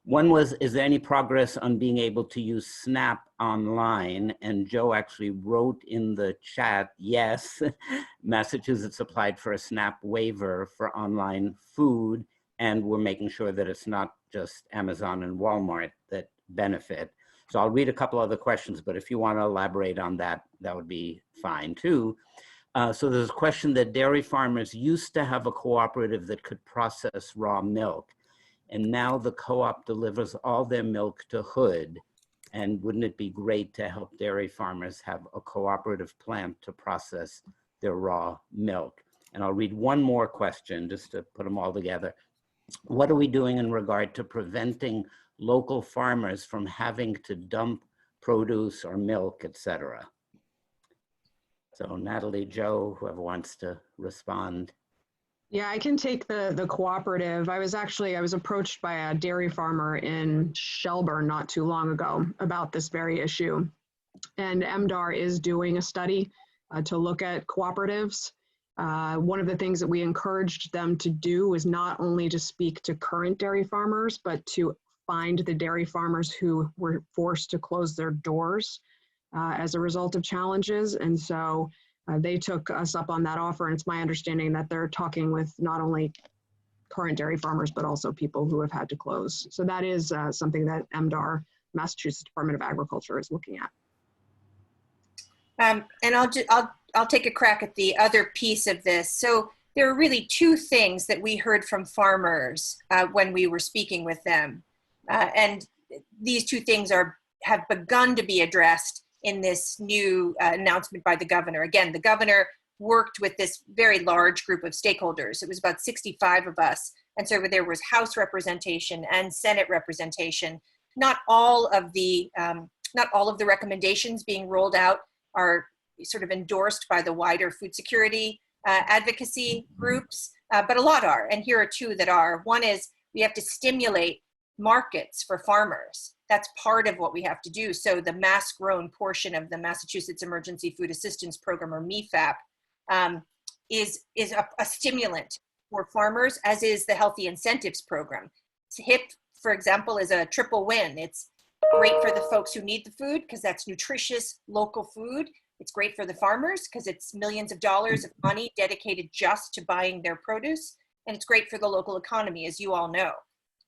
[SPEAKER 5] One was, is there any progress on being able to use SNAP online? And Jo actually wrote in the chat, yes, Massachusetts applied for a SNAP waiver for online food, and we're making sure that it's not just Amazon and Walmart that benefit. So I'll read a couple other questions, but if you want to elaborate on that, that would be fine too. So there's a question that dairy farmers used to have a cooperative that could process raw milk, and now the co-op delivers all their milk to Hood. And wouldn't it be great to help dairy farmers have a cooperative plant to process their raw milk? And I'll read one more question just to put them all together. What are we doing in regard to preventing local farmers from having to dump produce or milk, etc.? So Natalie, Jo, whoever wants to respond.
[SPEAKER 7] Yeah, I can take the cooperative. I was approached by a dairy farmer in Shelburne not too long ago about this very issue. And MDAR is doing a study to look at cooperatives. One of the things that we encouraged them to do was not only to speak to current dairy farmers, but to find the dairy farmers who were forced to close their doors as a result of challenges. And so they took us up on that offer. And it's my understanding that they're talking with not only current dairy farmers, but also people who have had to close. So that is something that MDAR, Massachusetts Department of Agriculture, is looking at.
[SPEAKER 6] And I'll take a crack at the other piece of this. So there are really two things that we heard from farmers when we were speaking with them. And these two things have begun to be addressed in this new announcement by the governor. Again, the governor worked with this very large group of stakeholders. It was about 65 of us. And so there was House representation and Senate representation. Not all of the recommendations being rolled out are sort of endorsed by the wider food security advocacy groups, but a lot are. And here are two that are. One is we have to stimulate markets for farmers. That's part of what we have to do. So the mass grown portion of the Massachusetts Emergency Food Assistance Program, or MEFAP, is a stimulant for farmers, as is the Healthy Incentives Program. HIP, for example, is a triple win. It's great for the folks who need the food because that's nutritious local food. It's great for the farmers because it's millions of dollars of money dedicated just to buying their produce. And it's great for the local economy, as you all know,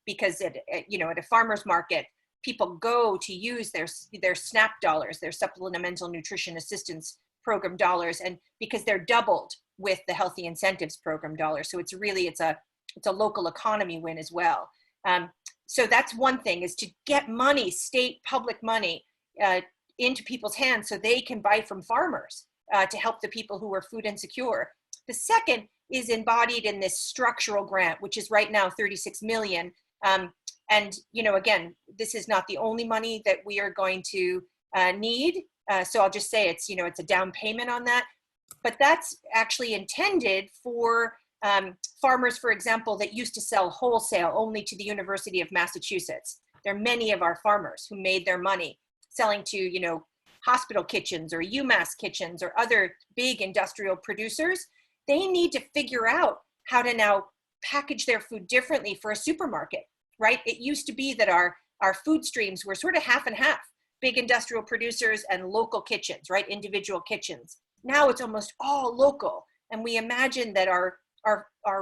[SPEAKER 6] because at a farmer's market, people go to use their SNAP dollars, their Supplemental Nutrition Assistance Program dollars, and because they're doubled with the Healthy Incentives Program dollars. So it's a local economy win as well. So that's one thing, is to get money, state public money, into people's hands so they can buy from farmers to help the people who are food insecure. The second is embodied in this structural grant, which is right now 36 million. And again, this is not the only money that we are going to need. So I'll just say it's a down payment on that. But that's actually intended for farmers, for example, that used to sell wholesale only to the University of Massachusetts. There are many of our farmers who made their money selling to, hospital kitchens or UMass kitchens or other big industrial producers. They need to figure out how to now package their food differently for a supermarket, right? It used to be that our food streams were sort of half and half, big industrial producers and local kitchens, right? Individual kitchens. Now it's almost all local. And we imagine that our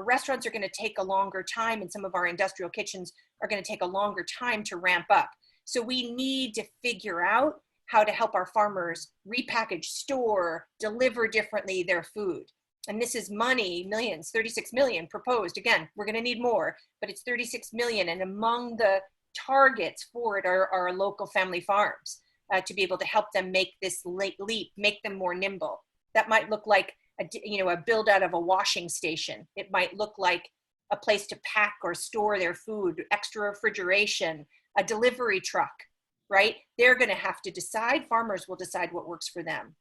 [SPEAKER 6] restaurants are going to take a longer time, and some of our industrial kitchens are going to take a longer time to ramp up. So we need to figure out how to help our farmers repackage, store, deliver differently their food. And this is money, millions, 36 million proposed. Again, we're going to need more, but it's 36 million. And among the targets for it are our local family farms to be able to help them make this leap, make them more nimble. That might look like a build out of a washing station. It might look like a place to pack or store their food, extra refrigeration, a delivery truck, right? They're going to have to decide. Farmers will decide what works for them.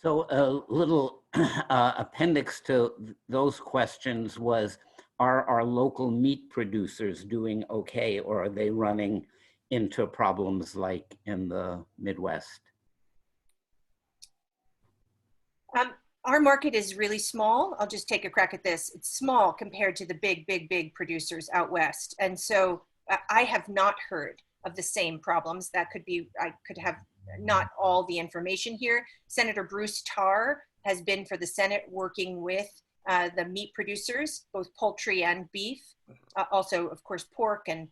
[SPEAKER 5] So a little appendix to those questions was, are our local meat producers doing okay, or are they running into problems like in the Midwest?
[SPEAKER 6] Our market is really small. I'll just take a crack at this. It's small compared to the big producers out west. And so I have not heard of the same problems. That could be, I could have not all the information here. Senator Bruce Tarr has been for the Senate working with the meat producers, both poultry and beef, also of course pork and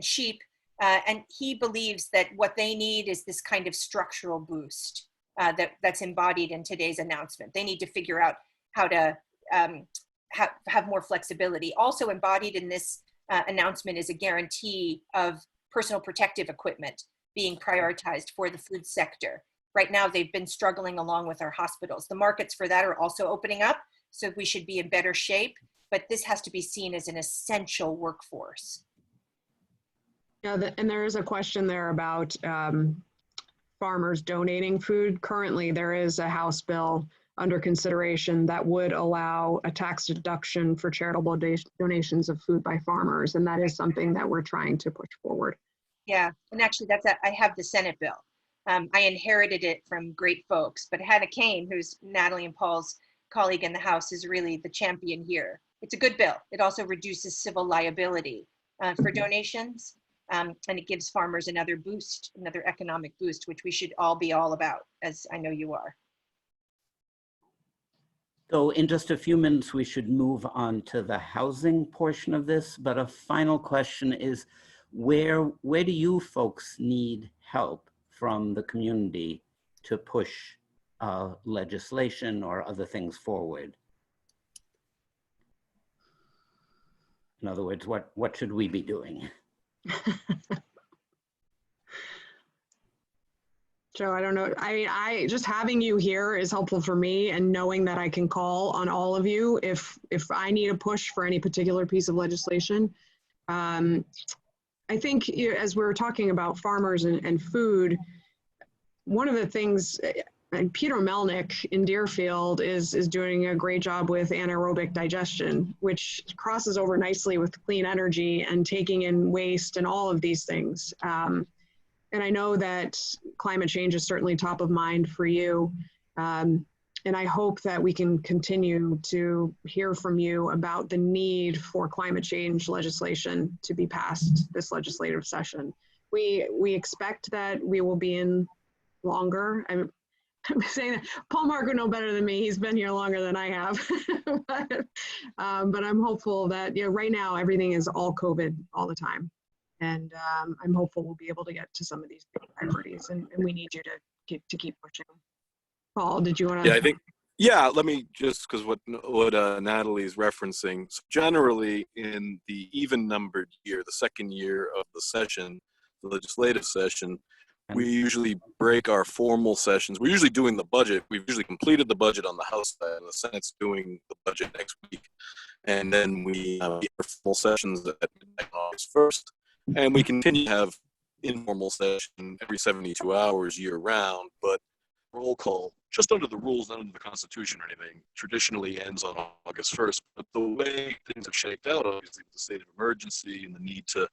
[SPEAKER 6] sheep. And he believes that what they need is this kind of structural boost that's embodied in today's announcement. They need to figure out how to have more flexibility. Also embodied in this announcement is a guarantee of personal protective equipment being prioritized for the food sector. Right now, they've been struggling along with our hospitals. The markets for that are also opening up, so we should be in better shape, but this has to be seen as an essential workforce.
[SPEAKER 7] Yeah, and there is a question there about farmers donating food. Currently, there is a House bill under consideration that would allow a tax deduction for charitable donations of food by farmers, and that is something that we're trying to push forward.
[SPEAKER 6] Yeah, and actually I have the Senate bill. I inherited it from great folks, but Hannah Kane, who's Natalie and Paul's colleague in the House, is really the champion here. It's a good bill. It also reduces civil liability for donations, and it gives farmers another boost, another economic boost, which we should all be all about, as I know you are.
[SPEAKER 5] So in just a few minutes, we should move on to the housing portion of this, but a final question is, where do you folks need help from the community to push legislation or other things forward? In other words, what should we be doing?
[SPEAKER 7] Joe, I don't know. I just having you here is helpful for me, and knowing that I can call on all of you if I need a push for any particular piece of legislation. I think as we're talking about farmers and food, one of the things, and Peter Melnick in Deerfield is doing a great job with anaerobic digestion, which crosses over nicely with clean energy and taking in waste and all of these things. And I know that climate change is certainly top of mind for you. And I hope that we can continue to hear from you about the need for climate change legislation to be passed this legislative session. We expect that we will be in longer. I'm saying that Paul Mark would know better than me. He's been here longer than I have. but I'm hopeful that right now everything is all COVID all the time. And I'm hopeful we'll be able to get to some of these priorities, and we need you to keep pushing. Paul, did you want to?
[SPEAKER 8] Yeah, I think, yeah, let me just, because what Natalie's referencing, so generally in the even numbered year, the second year of the session, the legislative session, we usually break our formal sessions. We're usually doing the budget. We've usually completed the budget on the House side, and the Senate's doing the budget next week. And then we have our full sessions at midnight on August 1st. And we continue to have informal session every 72 hours year round, but roll call, just under the rules, not under the Constitution or anything, traditionally ends on August 1st. But the way things have shaped out, obviously, with the state of emergency and the need to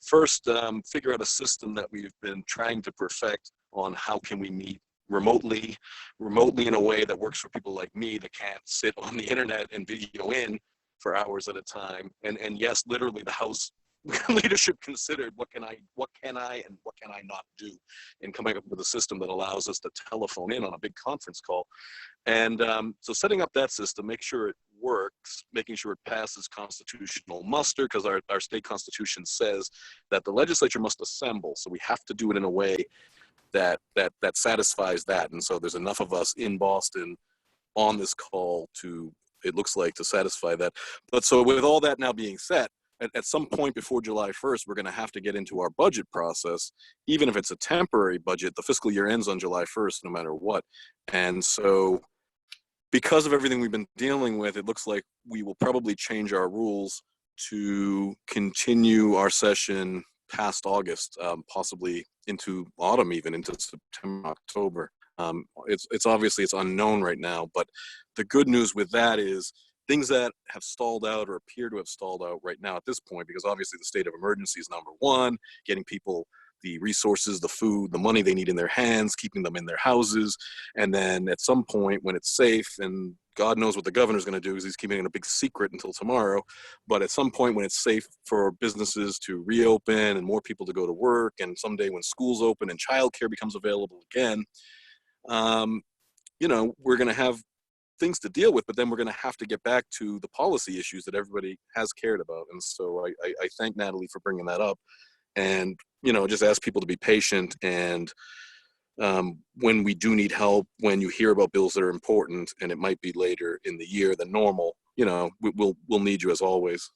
[SPEAKER 8] first figure out a system that we've been trying to perfect on how can we meet remotely in a way that works for people like me that can't sit on the internet and video in for hours at a time. And yes, literally the House leadership considered what can I and what can I not do in coming up with a system that allows us to telephone in on a big conference call. And so setting up that system, make sure it works, making sure it passes constitutional muster, because our state constitution says that the legislature must assemble. So we have to do it in a way that satisfies that. And so there's enough of us in Boston on this call to, it looks like, to satisfy that. But so with all that now being set, at some point before July 1st, we're going to have to get into our budget process. Even if it's a temporary budget, the fiscal year ends on July 1st, no matter what. And so because of everything we've been dealing with, it looks like we will probably change our rules to continue our session past August, possibly into autumn, even into September, October. It's obviously, it's unknown right now, but the good news with that is things that have stalled out or appear to have stalled out right now at this point, because obviously the state of emergency is number one, getting people the resources, the food, the money they need in their hands, keeping them in their houses. And then at some point when it's safe, and God knows what the governor's going to do because he's keeping it a big secret until tomorrow, but at some point when it's safe for businesses to reopen and more people to go to work, and someday when schools open and childcare becomes available again, we're going to have things to deal with, but then we're going to have to get back to the policy issues that everybody has cared about. And so I thank Natalie for bringing that up, and just ask people to be patient. And when we do need help, when you hear about bills that are important and it might be later in the year than normal, we'll need you as always.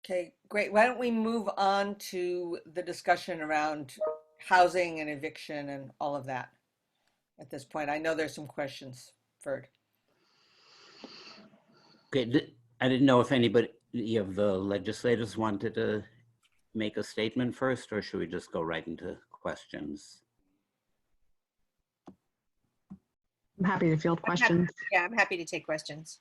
[SPEAKER 1] Okay, great. Why don't we move on to the discussion around housing and eviction and all of that at this point? I know there's some questions, Ferd.
[SPEAKER 5] Okay, I didn't know if anybody of the legislators wanted to make a statement first, or should we just go right into questions?
[SPEAKER 7] I'm happy to field questions.
[SPEAKER 6] I'm happy to take questions.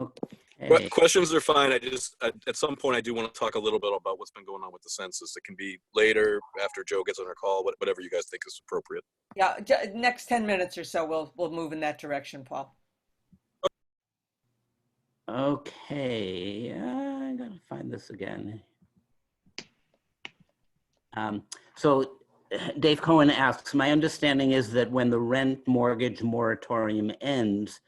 [SPEAKER 5] Okay.
[SPEAKER 8] Questions are fine. At some point, I do want to talk a little bit about what's been going on with the census. It can be later after Joe gets on her call, whatever you guys think is appropriate.
[SPEAKER 1] Yeah, next 10 minutes or so, we'll move in that direction, Paul.
[SPEAKER 5] Okay, I gotta find this again. So Dave Cohen asks, my understanding is that when the rent mortgage moratorium ends,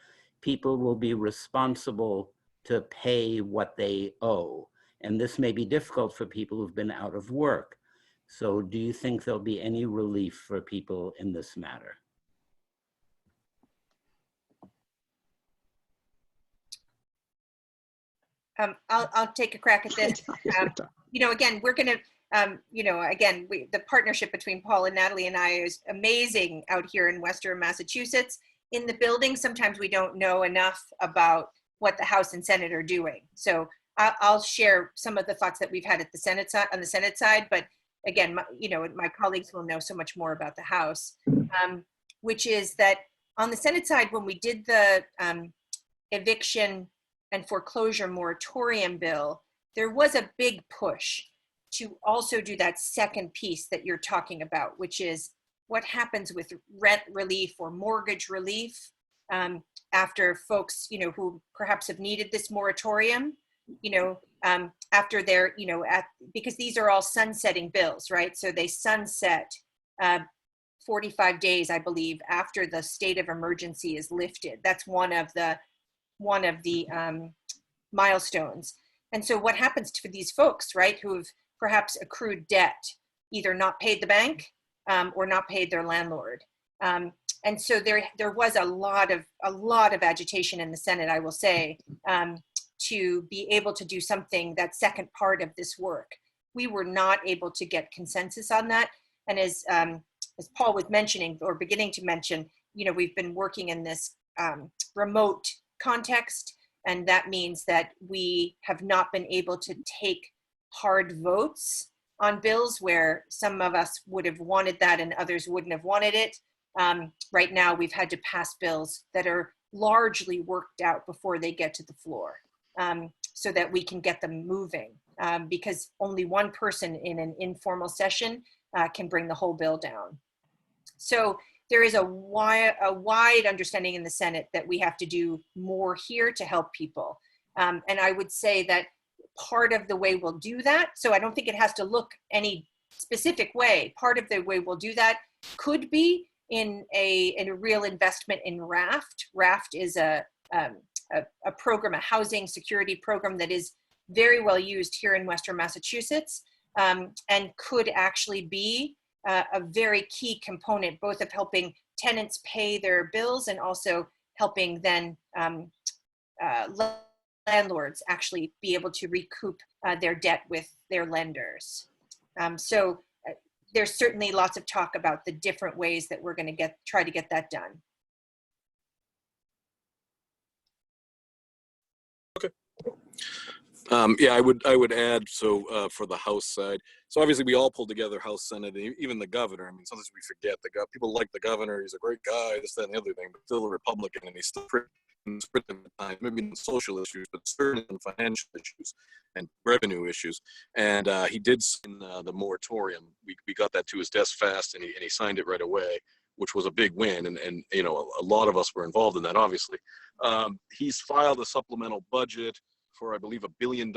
[SPEAKER 5] people will be responsible to pay what they owe. And this may be difficult for people who've been out of work. So do you think there'll be any relief for people in this matter?
[SPEAKER 6] I'll take a crack at this. Again, we're going to, the partnership between Paul and Natalie and I is amazing out here in Western Massachusetts. In the building, sometimes we don't know enough about what the House and Senate are doing. So I'll share some of the thoughts that we've had at the Senate side, on the Senate side, but again, my colleagues will know so much more about the House, which is that on the Senate side, when we did the eviction and foreclosure moratorium bill, there was a big push to also do that second piece that you're talking about, which is what happens with rent relief or mortgage relief after folks, who perhaps have needed this moratorium, after they're, because these are all sunsetting bills, right? So they sunset 45 days, I believe, after the state of emergency is lifted. That's one of the milestones. And so what happens to these folks, right, who've perhaps accrued debt, either not paid the bank or not paid their landlord? And so there was a lot of agitation in the Senate, I will say, to be able to do something, that second part of this work. We were not able to get consensus on that. And as Paul was mentioning, or beginning to mention, we've been working in this remote context, and that means that we have not been able to take hard votes on bills where some of us would have wanted that and others wouldn't have wanted it. Right now, we've had to pass bills that are largely worked out before they get to the floor, so that we can get them moving, because only one person in an informal session can bring the whole bill down. So there is a wide understanding in the Senate that we have to do more here to help people. And I would say that part of the way we'll do that, so I don't think it has to look any specific way, part of the way we'll do that could be in a real investment in RAFT. RAFT is a program, a housing security program that is very well used here in Western Massachusetts, and could actually be a very key component, both of helping tenants pay their bills and also helping then landlords actually be able to recoup their debt with their lenders. So there's certainly lots of talk about the different ways that we're going to try to get that done.
[SPEAKER 8] Yeah, I would add, so for the House side, so obviously we all pulled together, House, Senate, even the governor. I mean, sometimes we forget people like the governor, he's a great guy, this, that, and the other thing, but still a Republican, and he's still pretty maybe not social issues, but certain financial issues and revenue issues. And he did sign the moratorium. We got that to his desk fast, and he signed it right away, which was a big win. And a lot of us were involved in that, obviously. He's filed a supplemental budget for, I believe, $1 billion,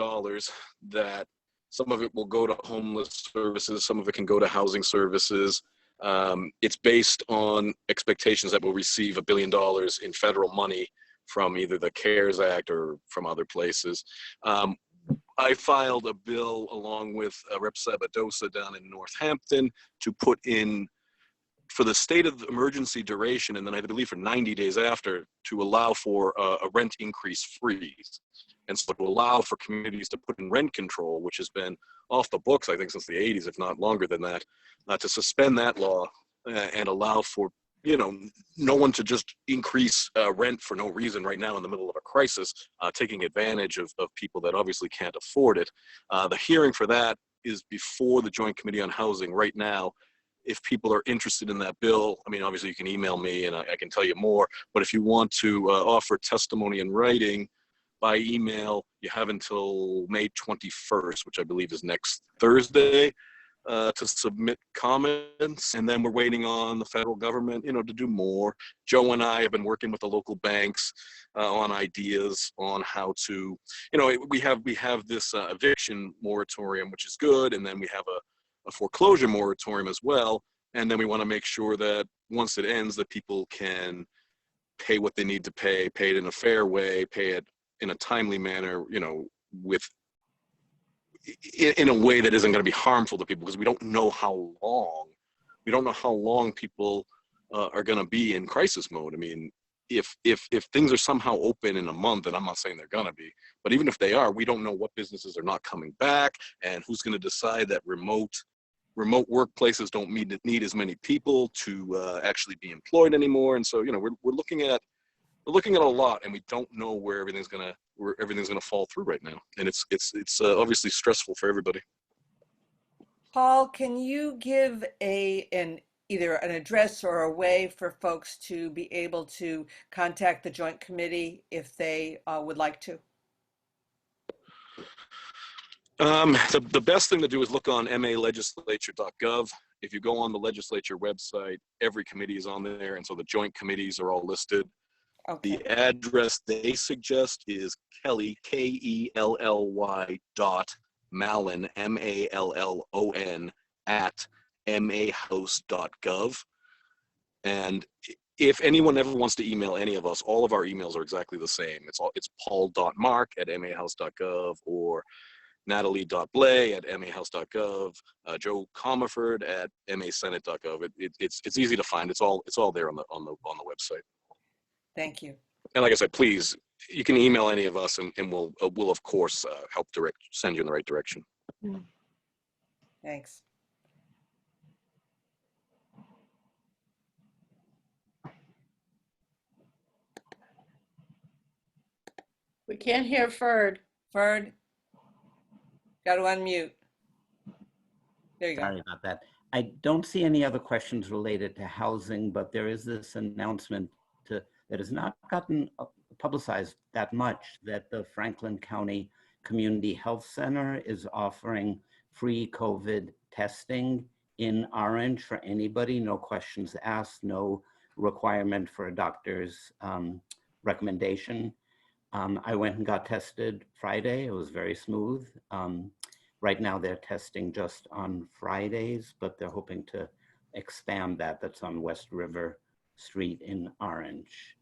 [SPEAKER 8] that some of it will go to homeless services, some of it can go to housing services. It's based on expectations that we'll receive $1 billion in federal money from either the CARES Act or from other places. I filed a bill along with Rep. Sabadosa down in Northampton to put in, for the state of emergency duration, and then I believe for 90 days after, to allow for a rent increase freeze. And so to allow for communities to put in rent control, which has been off the books, I think, since the 80s, if not longer than that, to suspend that law and allow for, no one to just increase rent for no reason right now in the middle of a crisis, taking advantage of people that obviously can't afford it. The hearing for that is before the Joint Committee on Housing right now. If people are interested in that bill, I mean, obviously you can email me and I can tell you more, but if you want to offer testimony in writing by email, you have until May 21st, which I believe is next Thursday, to submit comments. And then we're waiting on the federal government, to do more. Joe and I have been working with the local banks on ideas on how to, we have this eviction moratorium, which is good. And then we have a foreclosure moratorium as well. And then we want to make sure that once it ends, that people can pay what they need to pay it in a fair way, pay it in a timely manner, in a way that isn't going to be harmful to people, because we don't know how long people are going to be in crisis mode. I mean, if things are somehow open in a month, and I'm not saying they're going to be, but even if they are, we don't know what businesses are not coming back, and who's going to decide that remote workplaces don't need as many people to actually be employed anymore. And so, we're looking at looking at a lot, and we don't know where everything's gonna fall through right now, and it's obviously stressful for everybody.
[SPEAKER 1] Paul, can you give either an address or a way for folks to be able to contact the Joint Committee if they would like to?
[SPEAKER 8] The best thing to do is look on malegislature.gov. If you go on the legislature website, every committee is on there, and so the joint committees are all listed.
[SPEAKER 1] Okay.
[SPEAKER 8] The address they suggest is Kelly, K-E-L-L-Y Mallon, M-A-L-L-O-N at mahouse.gov. And if anyone ever wants to email any of us, all of our emails are exactly the same. It's paul.mark at mahouse.gov or natalie.blais at mahouse.gov, Joe Comerford at masenate.gov. It's easy to find. It's all there on the website.
[SPEAKER 1] Thank you.
[SPEAKER 8] And like I said, please, you can email any of us, and we'll of course help send you in the right direction.
[SPEAKER 1] Thanks.
[SPEAKER 2] We can't hear Ferd.
[SPEAKER 1] Ferd, got to unmute. There you go.
[SPEAKER 5] Sorry about that. I don't see any other questions related to housing, but there is this announcement that has not gotten publicized that much, that the Franklin County Community Health Center is offering free COVID testing in Orange for anybody, no questions asked, no requirement for a doctor's recommendation. I went and got tested Friday. It was very smooth. Right now they're testing just on Fridays, but they're hoping to expand that. That's on West River Street in Orange.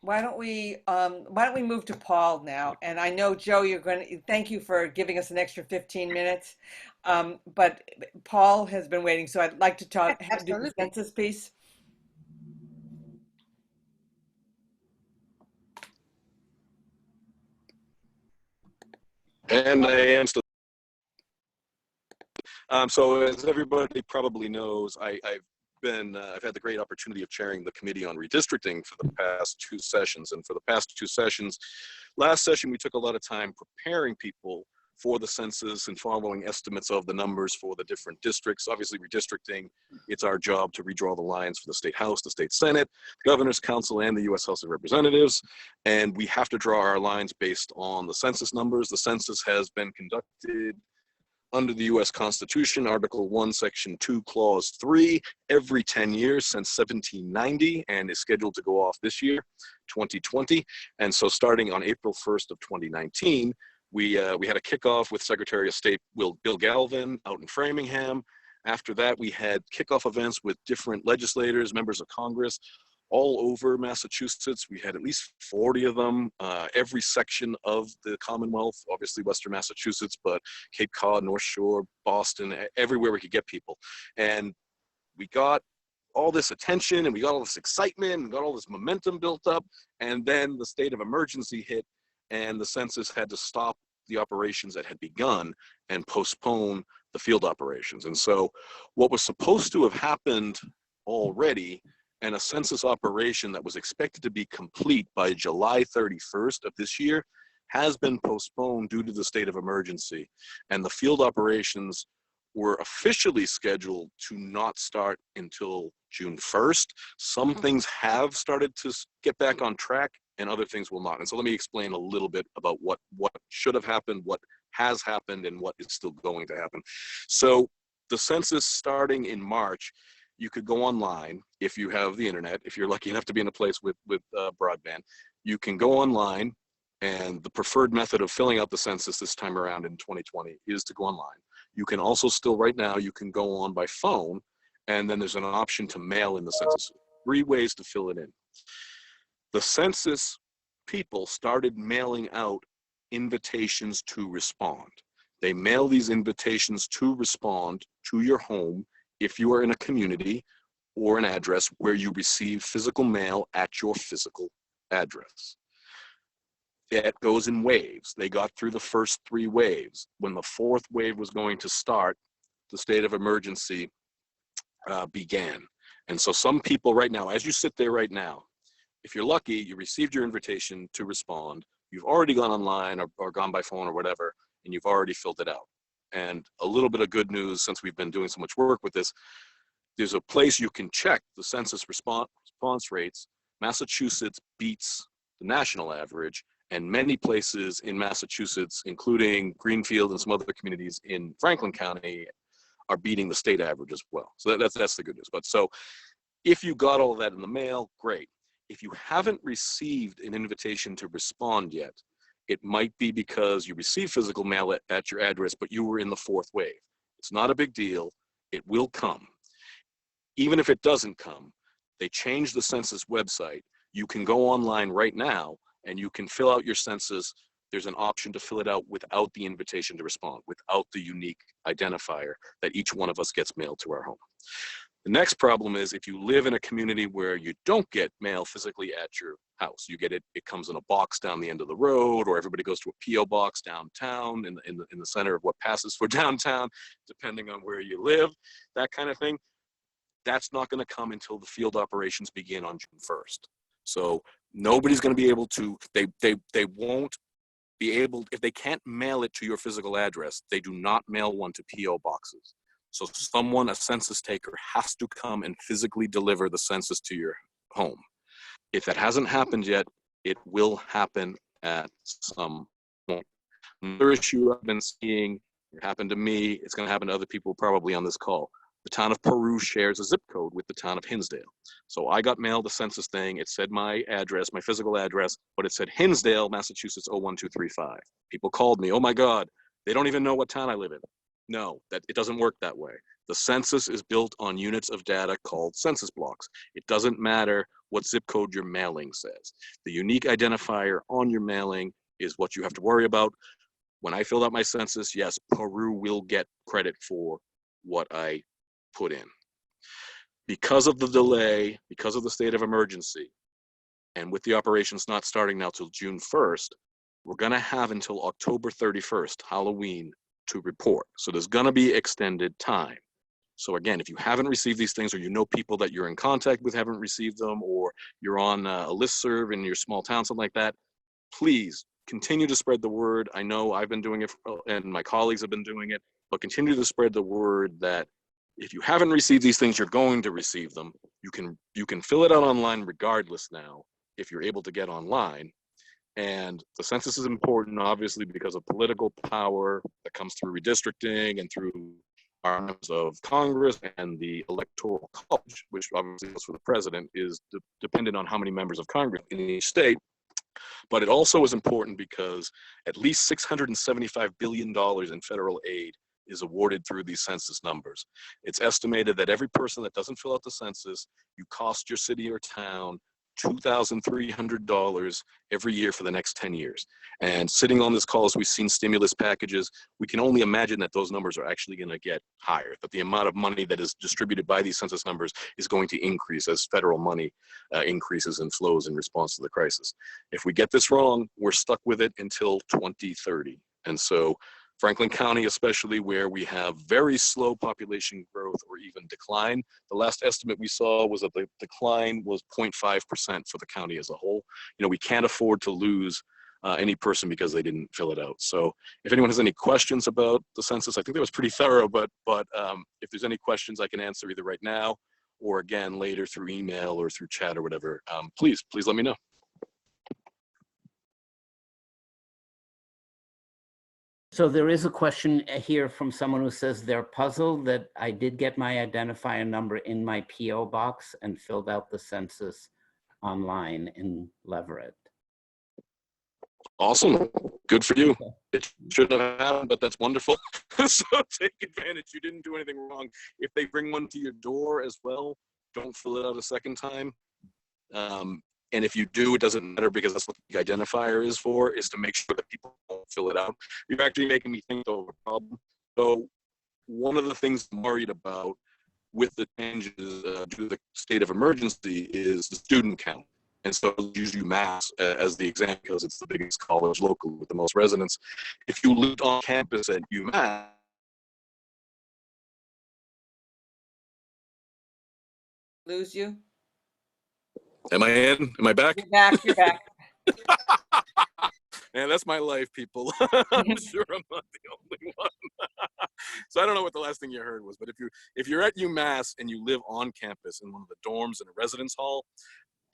[SPEAKER 1] Why don't we move to Paul now? And I know, Joe, thank you for giving us an extra 15 minutes. But Paul has been waiting, so I'd like to have do the census piece.
[SPEAKER 8] And I am still. So as everybody probably knows, I've had the great opportunity of chairing the committee on redistricting for the past 2 sessions. And for the past 2 sessions, last session, we took a lot of time preparing people for the census and following estimates of the numbers for the different districts. Obviously, redistricting, it's our job to redraw the lines for the state house, the state senate, the governor's council, and the U.S. House of Representatives. And we have to draw our lines based on the census numbers. The census has been conducted under the U.S. Constitution, Article 1, Section 2, Clause 3, every 10 years since 1790, and is scheduled to go off this year, 2020. And so starting on April 1st of 2019, we had a kickoff with Secretary of State Bill Galvin out in Framingham. After that, we had kickoff events with different legislators, members of Congress, all over Massachusetts. We had at least 40 of them, every section of the Commonwealth, obviously Western Massachusetts, but Cape Cod, North Shore, Boston, everywhere we could get people. And we got all this attention, and we got all this excitement, and got all this momentum built up, and then the state of emergency hit, and the census had to stop the operations that had begun and postpone the field operations. And so what was supposed to have happened already, and a census operation that was expected to be complete by July 31st of this year, has been postponed due to the state of emergency. And the field operations were officially scheduled to not start until June 1st. Some things have started to get back on track, and other things will not. And so let me explain a little bit about what should have happened, what has happened, and what is still going to happen. So the census starting in March, you could go online if you have the internet, if you're lucky enough to be in a place with broadband. You can go online, and the preferred method of filling out the census this time around in 2020 is to go online. You can also still, right now, you can go on by phone, and then there's an option to mail in the census. 3 ways to fill it in. The census people started mailing out invitations to respond. They mail these invitations to respond to your home if you are in a community or an address where you receive physical mail at your physical address. It goes in waves. They got through the first 3 waves. When the 4th wave was going to start, the state of emergency began. And so some people right now, as you sit there right now, if you're lucky, you received your invitation to respond, you've already gone online or gone by phone or whatever, and you've already filled it out. And a little bit of good news, since we've been doing so much work with this, there's a place you can check the census response rates. Massachusetts beats the national average, and many places in Massachusetts, including Greenfield and some other communities in Franklin County, are beating the state average as well. So that's the good news. But so if you got all of that in the mail, great. If you haven't received an invitation to respond yet, it might be because you received physical mail at your address, but you were in the fourth wave. It's not a big deal. It will come. Even if it doesn't come, they changed the census website. You can go online right now and you can fill out your census. There's an option to fill it out without the invitation to respond, without the unique identifier that each one of us gets mailed to our home. The next problem is if you live in a community where you don't get mail physically at your house, you get it, it comes in a box down the end of the road, or everybody goes to a P.O. box downtown in the center of what passes for downtown, depending on where you live, that kind of thing. That's not going to come until the field operations begin on June 1st. So nobody's going to be able to, they won't be able, if they can't mail it to your physical address, they do not mail one to P.O. boxes. So someone, a census taker, has to come and physically deliver the census to your home. If that hasn't happened yet, it will happen at some point. Another issue I've been seeing, it happened to me, it's going to happen to other people probably on this call. The town of Peru shares a zip code with the town of Hinsdale. So I got mailed the census thing. It said my address, my physical address, but it said Hinsdale, Massachusetts 01235. People called me, oh my God, they don't even know what town I live in. No, it doesn't work that way. The census is built on units of data called census blocks. It doesn't matter what zip code your mailing says. The unique identifier on your mailing is what you have to worry about. When I filled out my census, yes, Peru will get credit for what I put in. Because of the delay, because of the state of emergency, and with the operations not starting now till June 1st, we're gonna have until October 31st, Halloween, to report. So there's gonna be extended time. So again, if you haven't received these things, or you know people that you're in contact with haven't received them, or you're on a listserv in your small town, something like that, please continue to spread the word. I know I've been doing it, and my colleagues have been doing it, but continue to spread the word that if you haven't received these things, you're going to receive them. You can fill it out online regardless now, if you're able to get online. And the census is important, obviously, because of political power that comes through redistricting and through our members of Congress, and the Electoral College, which obviously goes for the president, is dependent on how many members of Congress in each state. But it also is important because at least $675 billion in federal aid is awarded through these census numbers. It's estimated that every person that doesn't fill out the census, you cost your city or town $2,300 every year for the next 10 years. And sitting on this call, as we've seen stimulus packages, we can only imagine that those numbers are actually going to get higher, that the amount of money that is distributed by these census numbers is going to increase as federal money increases and flows in response to the crisis. If we get this wrong, we're stuck with it until 2030. And so Franklin County, especially where we have very slow population growth or even decline. The last estimate we saw was that the decline was 0.5% for the county as a whole. You know, we can't afford to lose any person because they didn't fill it out. So if anyone has any questions about the census, I think that was pretty thorough, but if there's any questions I can answer either right now or again later through email or through chat or whatever, please let me know.
[SPEAKER 5] So there is a question here from someone who says they're puzzled that I did get my identifier number in my P.O. box and filled out the census online in Leverett.
[SPEAKER 8] Awesome. Good for you. It shouldn't have happened, but that's wonderful. So take advantage. You didn't do anything wrong. If they bring one to your door as well, don't fill it out a second time. And if you do, it doesn't matter, because that's what the identifier is for, is to make sure that people don't fill it out. You're actually making me think of a problem. So one of the things I'm worried about with the changes due to the state of emergency is the student count. And so I'll use UMass as the example because it's the biggest college locally with the most residents. If you lived on campus at UMass,
[SPEAKER 1] Lose you?
[SPEAKER 8] Am I in? Am I back?
[SPEAKER 1] You're back. You're back.
[SPEAKER 8] Man, that's my life, people. I'm sure I'm not the only one. So I don't know what the last thing you heard was, but if you're at UMass and you live on campus in one of the dorms in a residence hall,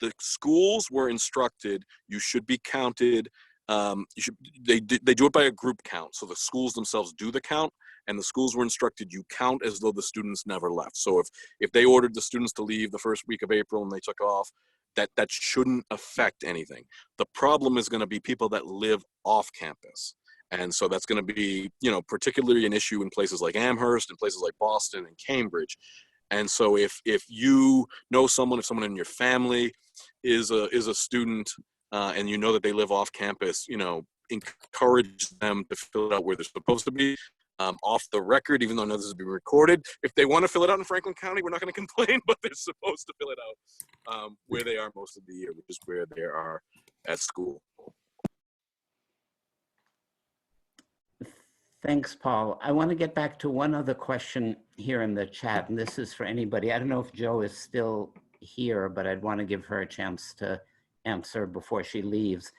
[SPEAKER 8] the schools were instructed you should be counted. They do it by a group count, so the schools themselves do the count, and the schools were instructed you count as though the students never left. So if they ordered the students to leave the first week of April and they took off, that shouldn't affect anything. The problem is going to be people that live off campus. And so that's going to be, particularly an issue in places like Amherst and places like Boston and Cambridge. And so if you know someone, if someone in your family is a student and you know that they live off campus, encourage them to fill it out where they're supposed to be. Off the record, even though I know this is being recorded, if they want to fill it out in Franklin County, we're not going to complain, but they're supposed to fill it out where they are most of the year, which is where they are at school.
[SPEAKER 5] Thanks, Paul. I want to get back to one other question here in the chat, and this is for anybody. I don't know if Jo is still here, but I'd want to give her a chance to answer before she leaves.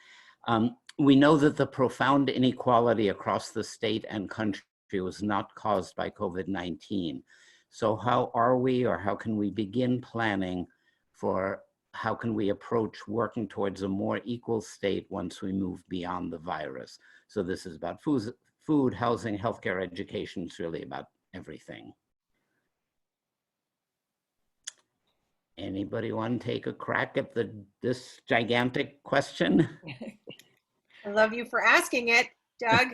[SPEAKER 5] We know that the profound inequality across the state and country was not caused by COVID-19. So how are we, or how can we begin planning for how can we approach working towards a more equal state once we move beyond the virus? So this is about food, housing, healthcare, education. It's really about everything. Anybody want to take a crack at this gigantic question?
[SPEAKER 6] I love you for asking it, Doug.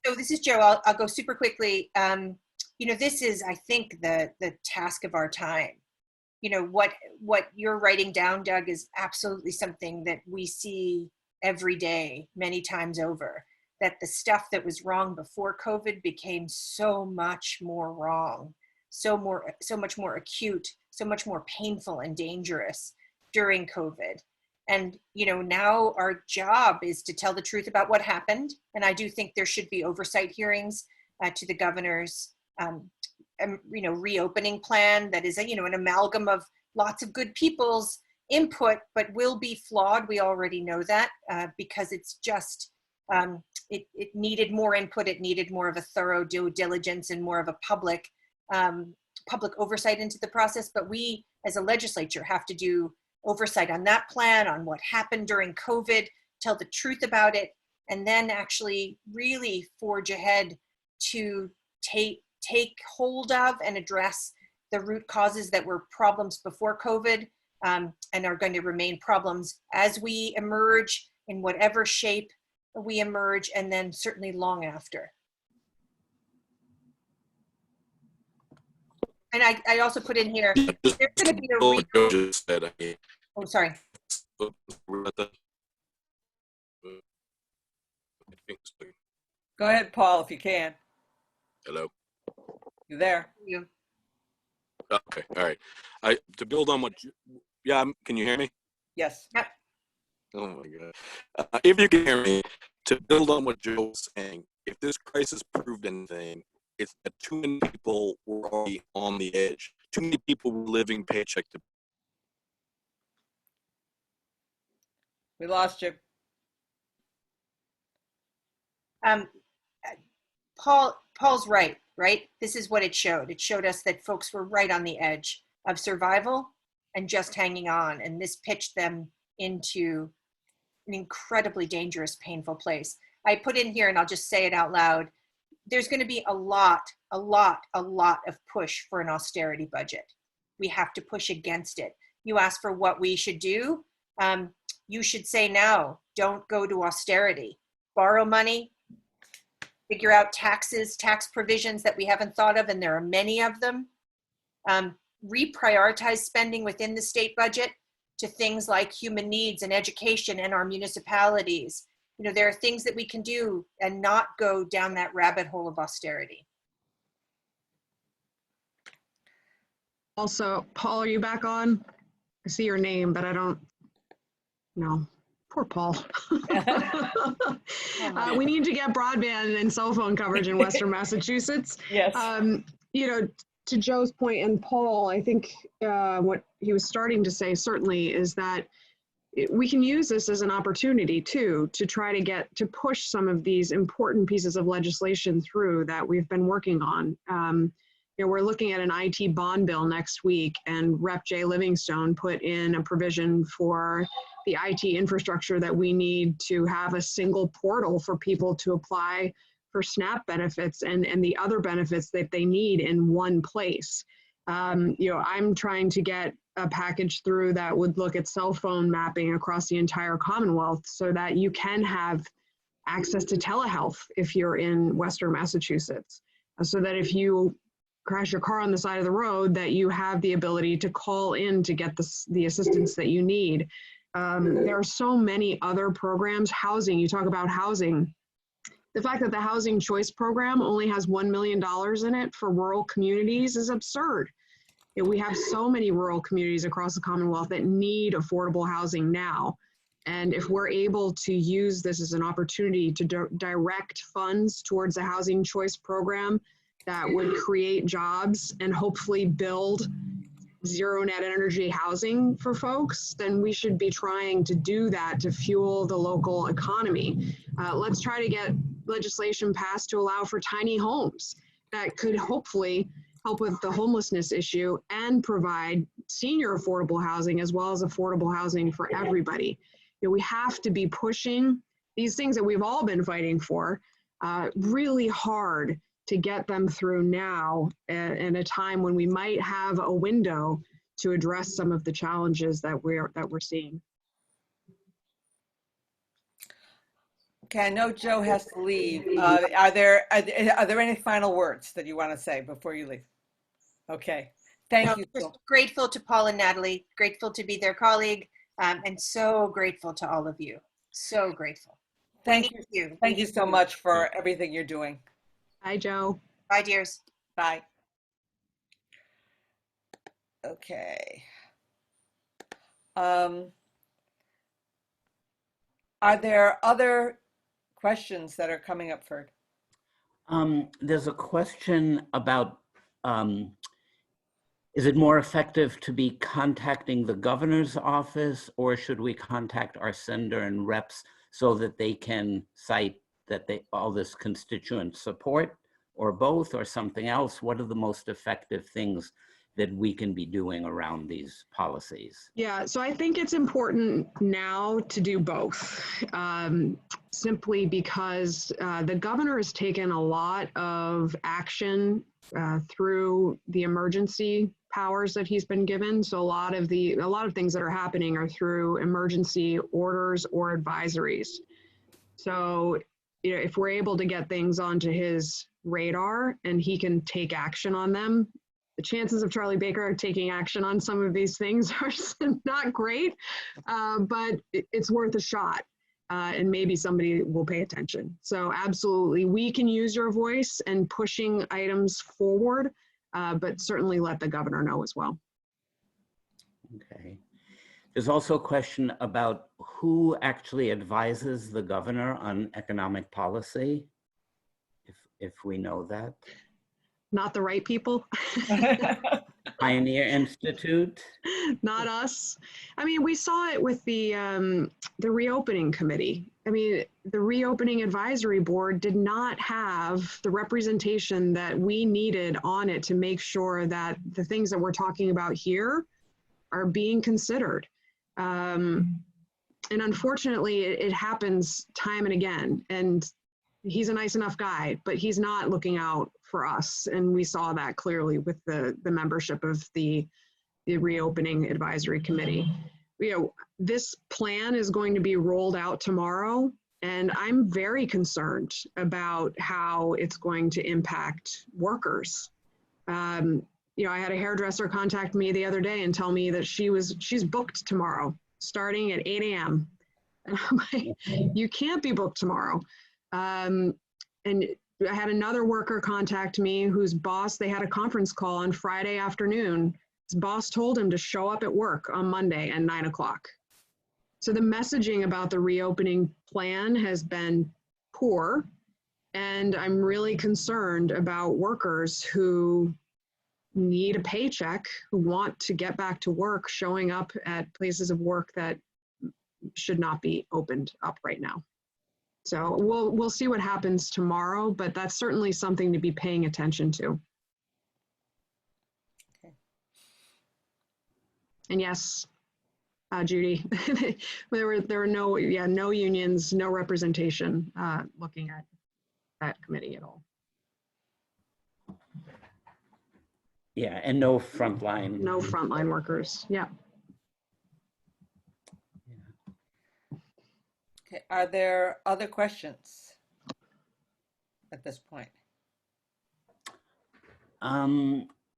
[SPEAKER 6] So this is Jo. I'll go super quickly. This is, I think, the task of our time. What you're writing down, Doug, is absolutely something that we see every day, many times over, that the stuff that was wrong before COVID became so much more wrong, so much more acute, so much more painful and dangerous during COVID. And, now our job is to tell the truth about what happened. And I do think there should be oversight hearings to the governor's, reopening plan that is, an amalgam of lots of good people's input, but will be flawed. We already know that because it's just, it needed more input. It needed more of a thorough due diligence and more of a public oversight into the process. But we, as a legislature, have to do oversight on that plan, on what happened during COVID, tell the truth about it, and then actually really forge ahead to take hold of and address the root causes that were problems before COVID and are going to remain problems as we emerge in whatever shape we emerge, and then certainly long after. And I also put in here, there's going to be a oh, sorry.
[SPEAKER 1] Go ahead, Paul, if you can.
[SPEAKER 8] Hello.
[SPEAKER 1] You there?
[SPEAKER 6] You.
[SPEAKER 8] Okay. All right. To build on what, can you hear me?
[SPEAKER 1] Yes.
[SPEAKER 6] Yep.
[SPEAKER 8] Oh my God. If you can hear me, to build on what Jo was saying, if this crisis proved anything, it's that too many people were already on the edge. Too many people were living paycheck to.
[SPEAKER 1] We lost you.
[SPEAKER 6] Paul's right? This is what it showed. It showed us that folks were right on the edge of survival and just hanging on. And this pitched them into an incredibly dangerous, painful place. I put in here, and I'll just say it out loud, there's going to be a lot of push for an austerity budget. We have to push against it. You ask for what we should do. You should say now, don't go to austerity. Borrow money, figure out tax provisions that we haven't thought of, and there are many of them. Reprioritize spending within the state budget to things like human needs and education and our municipalities. There are things that we can do and not go down that rabbit hole of austerity.
[SPEAKER 7] Also, Paul, are you back on? I see your name, but I don't know. Poor Paul. We need to get broadband and cell phone coverage in Western Massachusetts.
[SPEAKER 1] Yes.
[SPEAKER 7] to Joe's point, and Paul, I think what he was starting to say certainly is that we can use this as an opportunity too, to try to push some of these important pieces of legislation through that we've been working on. We're looking at an IT bond bill next week, and Rep. Jay Livingstone put in a provision for the IT infrastructure that we need to have a single portal for people to apply for SNAP benefits and the other benefits that they need in one place. I'm trying to get a package through that would look at cell phone mapping across the entire Commonwealth so that you can have access to telehealth if you're in Western Massachusetts. So that if you crash your car on the side of the road, that you have the ability to call in to get the assistance that you need. There are so many other programs. Housing, you talk about housing. The fact that the Housing Choice Program only has $1 million in it for rural communities is absurd. We have so many rural communities across the Commonwealth that need affordable housing now. And if we're able to use this as an opportunity to direct funds towards the Housing Choice Program that would create jobs and hopefully build zero net energy housing for folks, then we should be trying to do that to fuel the local economy. Let's try to get legislation passed to allow for tiny homes that could hopefully help with the homelessness issue and provide senior affordable housing as well as affordable housing for everybody. We have to be pushing these things that we've all been fighting for really hard to get them through now in a time when we might have a window to address some of the challenges that we're seeing.
[SPEAKER 1] Okay, I know Joe has to leave. Are there any final words that you want to say before you leave? Okay, thank you.
[SPEAKER 6] Just grateful to Paul and Natalie, grateful to be their colleague, and so grateful to all of you. So grateful.
[SPEAKER 1] Thank you. Thank you so much for everything you're doing.
[SPEAKER 7] Bye, Joe.
[SPEAKER 6] Bye, dears.
[SPEAKER 1] Bye. Okay. Are there other questions that are coming up, Ferd?
[SPEAKER 5] There's a question about, is it more effective to be contacting the governor's office, or should we contact our sender and reps so that they can cite that all this constituent support, or both, or something else? What are the most effective things that we can be doing around these policies?
[SPEAKER 7] Yeah, so I think it's important now to do both, simply because the governor has taken a lot of action through the emergency powers that he's been given. So a lot of things that are happening are through emergency orders or advisories. So if we're able to get things onto his radar and he can take action on them, the chances of Charlie Baker taking action on some of these things are not great, but it's worth a shot, and maybe somebody will pay attention. So absolutely, we can use your voice and pushing items forward, but certainly let the governor know as well.
[SPEAKER 5] Okay. There's also a question about who actually advises the governor on economic policy, if we know that.
[SPEAKER 7] Not the right people.
[SPEAKER 5] Pioneer Institute?
[SPEAKER 7] Not us. I mean, we saw it with the reopening committee. I mean, the reopening advisory board did not have the representation that we needed on it to make sure that the things that we're talking about here are being considered. And unfortunately, it happens time and again. And he's a nice enough guy, but he's not looking out for us. And we saw that clearly with the membership of the reopening advisory committee. This plan is going to be rolled out tomorrow, and I'm very concerned about how it's going to impact workers. I had a hairdresser contact me the other day and tell me that she's booked tomorrow, starting at 8 a.m. And I'm like, you can't be booked tomorrow. And I had another worker contact me whose boss, they had a conference call on Friday afternoon. His boss told him to show up at work on Monday at 9 o'clock. So the messaging about the reopening plan has been poor. And I'm really concerned about workers who need a paycheck, who want to get back to work, showing up at places of work that should not be opened up right now. So we'll see what happens tomorrow, but that's certainly something to be paying attention to.
[SPEAKER 1] Okay.
[SPEAKER 7] And yes, Judy, there were no unions, no representation looking at that committee at all.
[SPEAKER 5] Yeah, and no frontline.
[SPEAKER 7] No frontline workers. Yeah.
[SPEAKER 1] Okay, are there other questions at this point?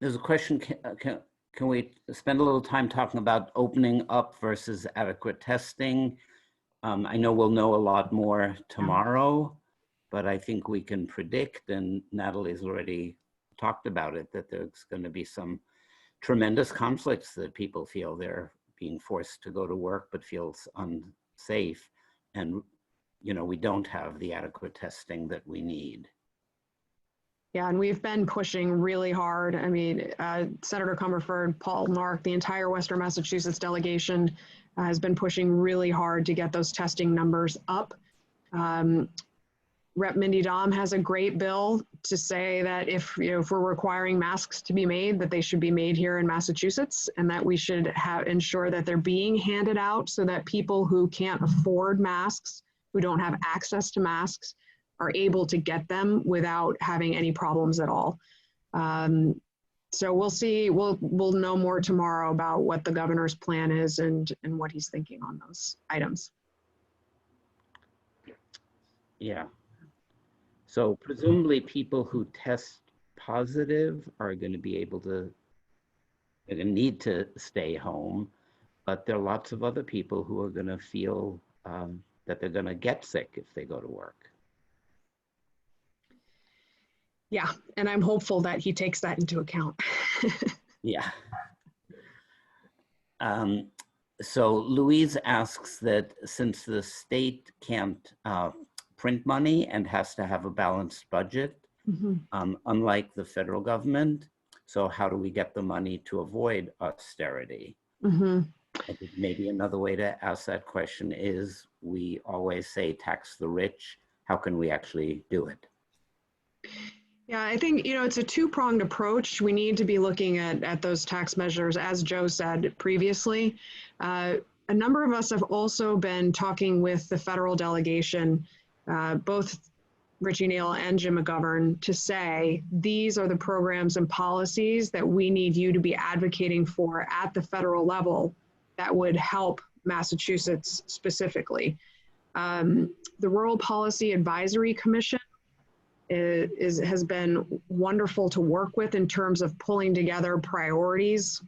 [SPEAKER 5] There's a question, can we spend a little time talking about opening up versus adequate testing? I know we'll know a lot more tomorrow, but I think we can predict, and Natalie's already talked about it, that there's going to be some tremendous conflicts that people feel they're being forced to go to work but feels unsafe. And, you know, we don't have the adequate testing that we need.
[SPEAKER 7] Yeah, and we've been pushing really hard. I mean, Senator Comerford, Paul, Mark, the entire Western Massachusetts delegation has been pushing really hard to get those testing numbers up. Rep. Mindy Dahm has a great bill to say that if we're requiring masks to be made, that they should be made here in Massachusetts, and that we should ensure that they're being handed out so that people who can't afford masks, who don't have access to masks, are able to get them without having any problems at all. So we'll see. We'll know more tomorrow about what the governor's plan is and what he's thinking on those items.
[SPEAKER 5] Yeah. So presumably people who test positive are going to be able to, they're going to need to stay home, but there are lots of other people who are going to feel that they're going to get sick if they go to work.
[SPEAKER 7] Yeah, and I'm hopeful that he takes that into account.
[SPEAKER 5] Yeah. So Louise asks that since the state can't print money and has to have a balanced budget, unlike the federal government, so how do we get the money to avoid austerity? I think maybe another way to ask that question is, we always say tax the rich. How can we actually do it?
[SPEAKER 7] Yeah, I think, it's a two-pronged approach. We need to be looking at those tax measures, as Joe said previously. A number of us have also been talking with the federal delegation, both Richie Neal and Jim McGovern, to say, these are the programs and policies that we need you to be advocating for at the federal level that would help Massachusetts specifically. The Rural Policy Advisory Commission has been wonderful to work with in terms of pulling together priorities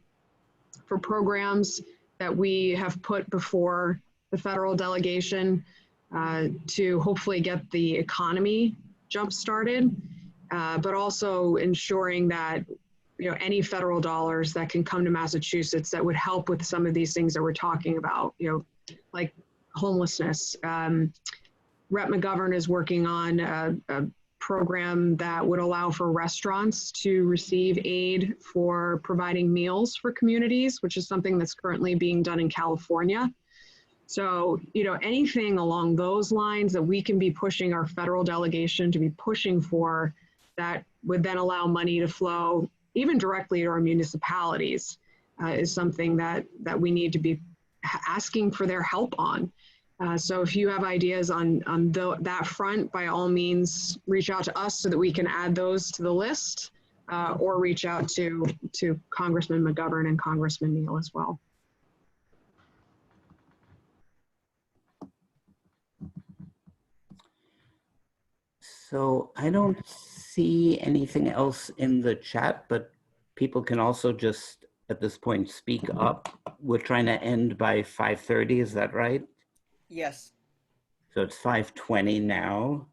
[SPEAKER 7] for programs that we have put before the federal delegation to hopefully get the economy jump-started, but also ensuring that any federal dollars that can come to Massachusetts that would help with some of these things that we're talking about, like homelessness. Rep. McGovern is working on a program that would allow for restaurants to receive aid for providing meals for communities, which is something that's currently being done in California. So, anything along those lines that we can be pushing our federal delegation to be pushing for, that would then allow money to flow even directly to our municipalities, is something that we need to be asking for their help on. So if you have ideas on that front, by all means, reach out to us so that we can add those to the list, or reach out to Congressman McGovern and Congressman Neal as well.
[SPEAKER 5] So I don't see anything else in the chat, but people can also just, at this point, speak up. We're trying to end by 5:30, is that right?
[SPEAKER 1] Yes.
[SPEAKER 5] So it's 5:20 now.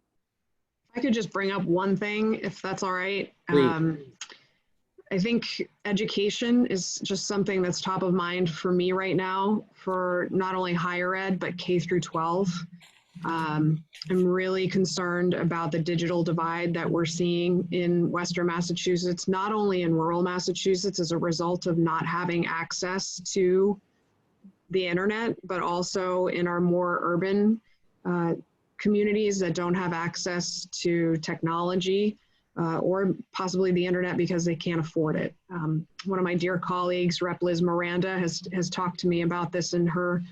[SPEAKER 7] I could just bring up one thing, if that's all right. I think education is just something that's top of mind for me right now, for not only higher ed, but K through 12. I'm really concerned about the digital divide that we're seeing in Western Massachusetts, not only in rural Massachusetts as a result of not having access to the internet, but also in our more urban communities that don't have access to technology or possibly the internet because they can't afford it. One of my dear colleagues, Rep. Liz Miranda, has talked to me about this in her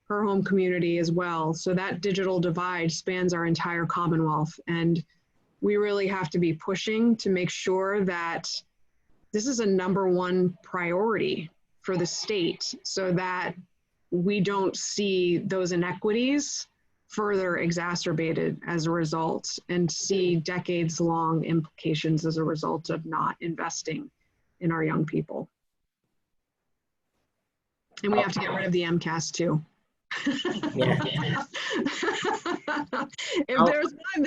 [SPEAKER 7] home community as well. So that digital divide spans our entire Commonwealth. And we really have to be pushing to make sure that this is a #1 priority for the state so that we don't see those inequities further exacerbated as a result and see decades-long implications as a result of not investing in our young people. And we have to get rid of the MCAS too.
[SPEAKER 5] Yeah.
[SPEAKER 7] This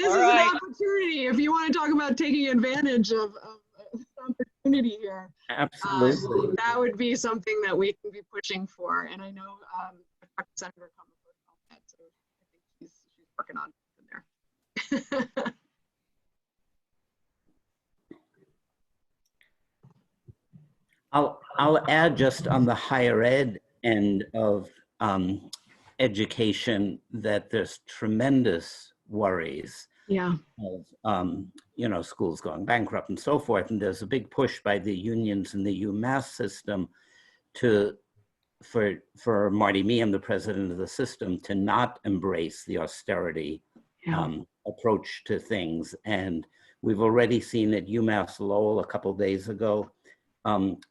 [SPEAKER 7] is an opportunity. If you want to talk about taking advantage of opportunity here,
[SPEAKER 5] Absolutely.
[SPEAKER 7] that would be something that we can be pushing for. And I know Senator Comerford about that, so I think she's working on it there.
[SPEAKER 5] I'll add just on the higher ed end of education that there's tremendous worries
[SPEAKER 7] Yeah.
[SPEAKER 5] of schools going bankrupt and so forth. And there's a big push by the unions in the UMass system for Marty Meehan, the president of the system, to not embrace the austerity approach to things. And we've already seen at UMass Lowell a couple days ago,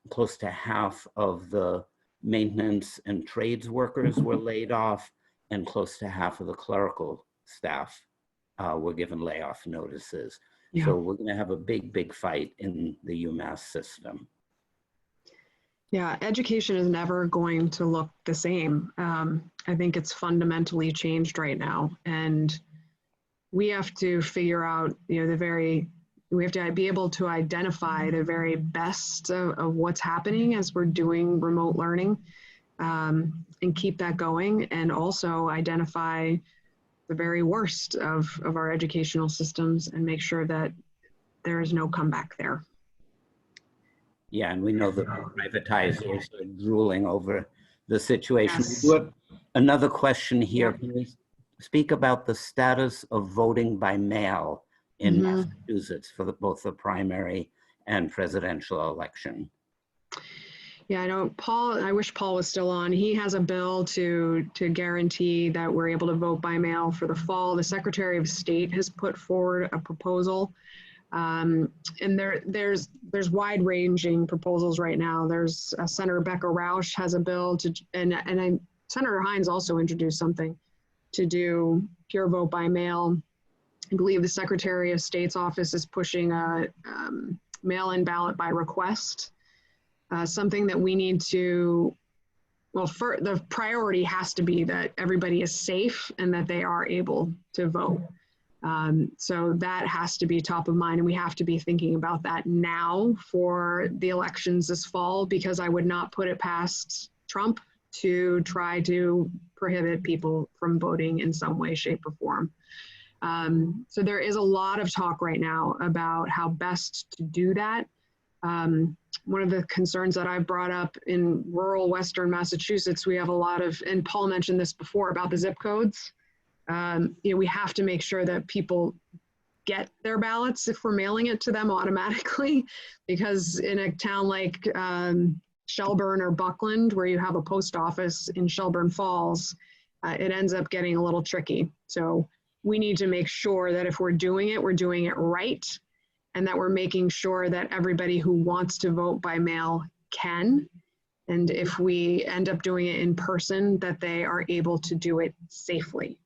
[SPEAKER 5] close to half of the maintenance and trades workers were laid off, and close to half of the clerical staff were given layoff notices.
[SPEAKER 7] Yeah.
[SPEAKER 5] So we're going to have a big fight in the UMass system.
[SPEAKER 7] Yeah, education is never going to look the same. I think it's fundamentally changed right now, and we have to figure out, we have to be able to identify the very best of what's happening as we're doing remote learning, and keep that going, and also identify the very worst of our educational systems and make sure that there is no comeback there.
[SPEAKER 5] Yeah, and we know the privatizers are drooling over the situation.
[SPEAKER 7] Yes.
[SPEAKER 5] We do have another question here. Can we speak about the status of voting by mail in Massachusetts for both the primary and presidential election?
[SPEAKER 7] Yeah, I know I wish Paul was still on. He has a bill to guarantee that we're able to vote by mail for the fall. The Secretary of State has put forward a proposal. And there's wide-ranging proposals right now. There's Senator Becca Rausch has a bill and Senator Hines also introduced something to do pure vote by mail. I believe the Secretary of State's office is pushing a mail-in ballot by request. Something that we need to, the priority has to be that everybody is safe and that they are able to vote. So that has to be top of mind, and we have to be thinking about that now for the elections this fall, because I would not put it past Trump to try to prohibit people from voting in some way, shape, or form. So there is a lot of talk right now about how best to do that. One of the concerns that I've brought up in rural Western Massachusetts, we have a lot of, and Paul mentioned this before about the zip codes. We have to make sure that people get their ballots if we're mailing it to them automatically, because in a town like Shelburne or Buckland, where you have a post office in Shelburne Falls, it ends up getting a little tricky. So we need to make sure that if we're doing it right, and that we're making sure that everybody who wants to vote by mail can. And if we end up doing it in person, that they are able to do it safely.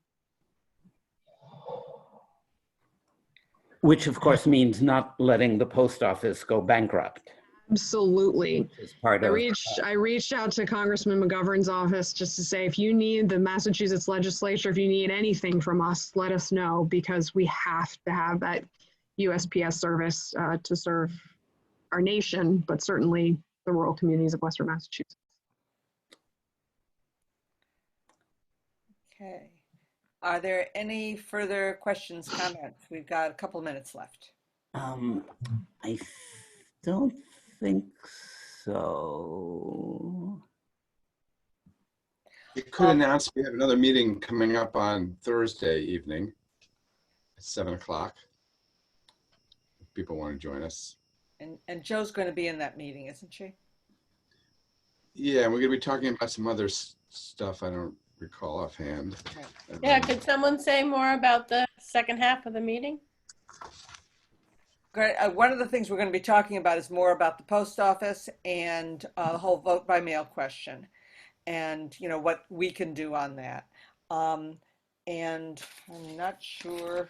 [SPEAKER 5] Which of course means not letting the post office go bankrupt.
[SPEAKER 7] Absolutely.
[SPEAKER 5] As part of,
[SPEAKER 7] I reached out to Congressman McGovern's office just to say, if you need the Massachusetts legislature, if you need anything from us, let us know, because we have to have that USPS service to serve our nation, but certainly the rural communities of Western Massachusetts.
[SPEAKER 1] Okay. Are there any further questions, comments? We've got a couple of minutes left.
[SPEAKER 5] I don't think so.
[SPEAKER 3] You could announce we have another meeting coming up on Thursday evening at 7 o'clock. If people want to join us.
[SPEAKER 1] And Joe's going to be in that meeting, isn't she?
[SPEAKER 3] Yeah, we're going to be talking about some other stuff I don't recall offhand.
[SPEAKER 2] Yeah, could someone say more about the second half of the meeting?
[SPEAKER 1] Great. One of the things we're going to be talking about is more about the post office and the whole vote by mail question, and what we can do on that. And I'm not sure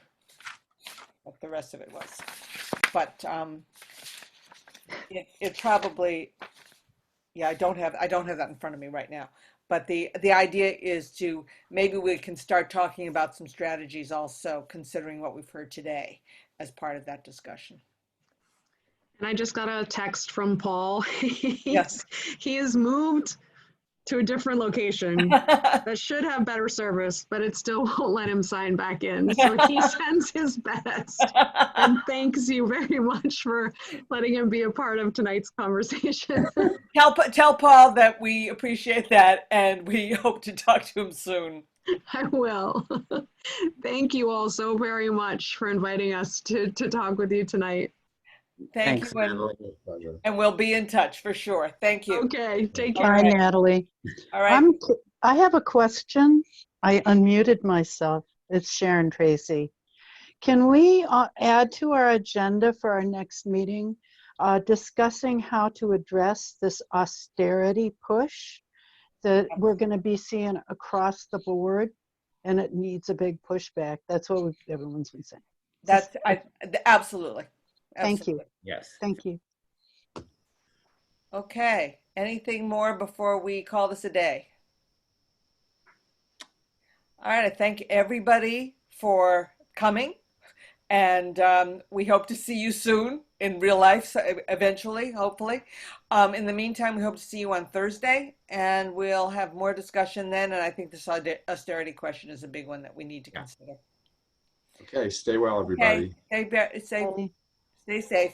[SPEAKER 1] what the rest of it was, but it probably, yeah, I don't have that in front of me right now. But the idea is to maybe we can start talking about some strategies also, considering what we've heard today as part of that discussion.
[SPEAKER 7] And I just got a text from Paul.
[SPEAKER 1] Yes.
[SPEAKER 7] He has moved to a different location that should have better service, but it still won't let him sign back in. So he sends his best and thanks you very much for letting him be a part of tonight's conversation.
[SPEAKER 1] Tell Paul that we appreciate that and we hope to talk to him soon.
[SPEAKER 7] I will. Thank you all so very much for inviting us to talk with you tonight.
[SPEAKER 1] Thank
[SPEAKER 5] Thanks,
[SPEAKER 1] you,
[SPEAKER 5] Natalie.
[SPEAKER 1] and we'll be in touch for sure. Thank you.
[SPEAKER 7] Okay, take
[SPEAKER 1] All
[SPEAKER 7] care.
[SPEAKER 9] Hi,
[SPEAKER 1] right.
[SPEAKER 9] Natalie.
[SPEAKER 1] All right.
[SPEAKER 9] I have a question. I unmuted myself. It's Sharon Tracy. Can we add to our agenda for our next meeting discussing how to address this austerity push that we're going to be seeing across the board, and it needs a big pushback? That's what everyone's been saying.
[SPEAKER 1] Absolutely.
[SPEAKER 9] Thank you.
[SPEAKER 5] Yes.
[SPEAKER 9] Thank you.
[SPEAKER 1] Okay. Anything more before we call this a day? All right. I thank everybody for coming, and we hope to see you soon in real life, eventually, hopefully. In the meantime, we hope to see you on Thursday, and we'll have more discussion then. And I think this austerity question is a big one that we need to consider.
[SPEAKER 3] Okay, stay well, everybody.
[SPEAKER 1] Okay. Stay safe.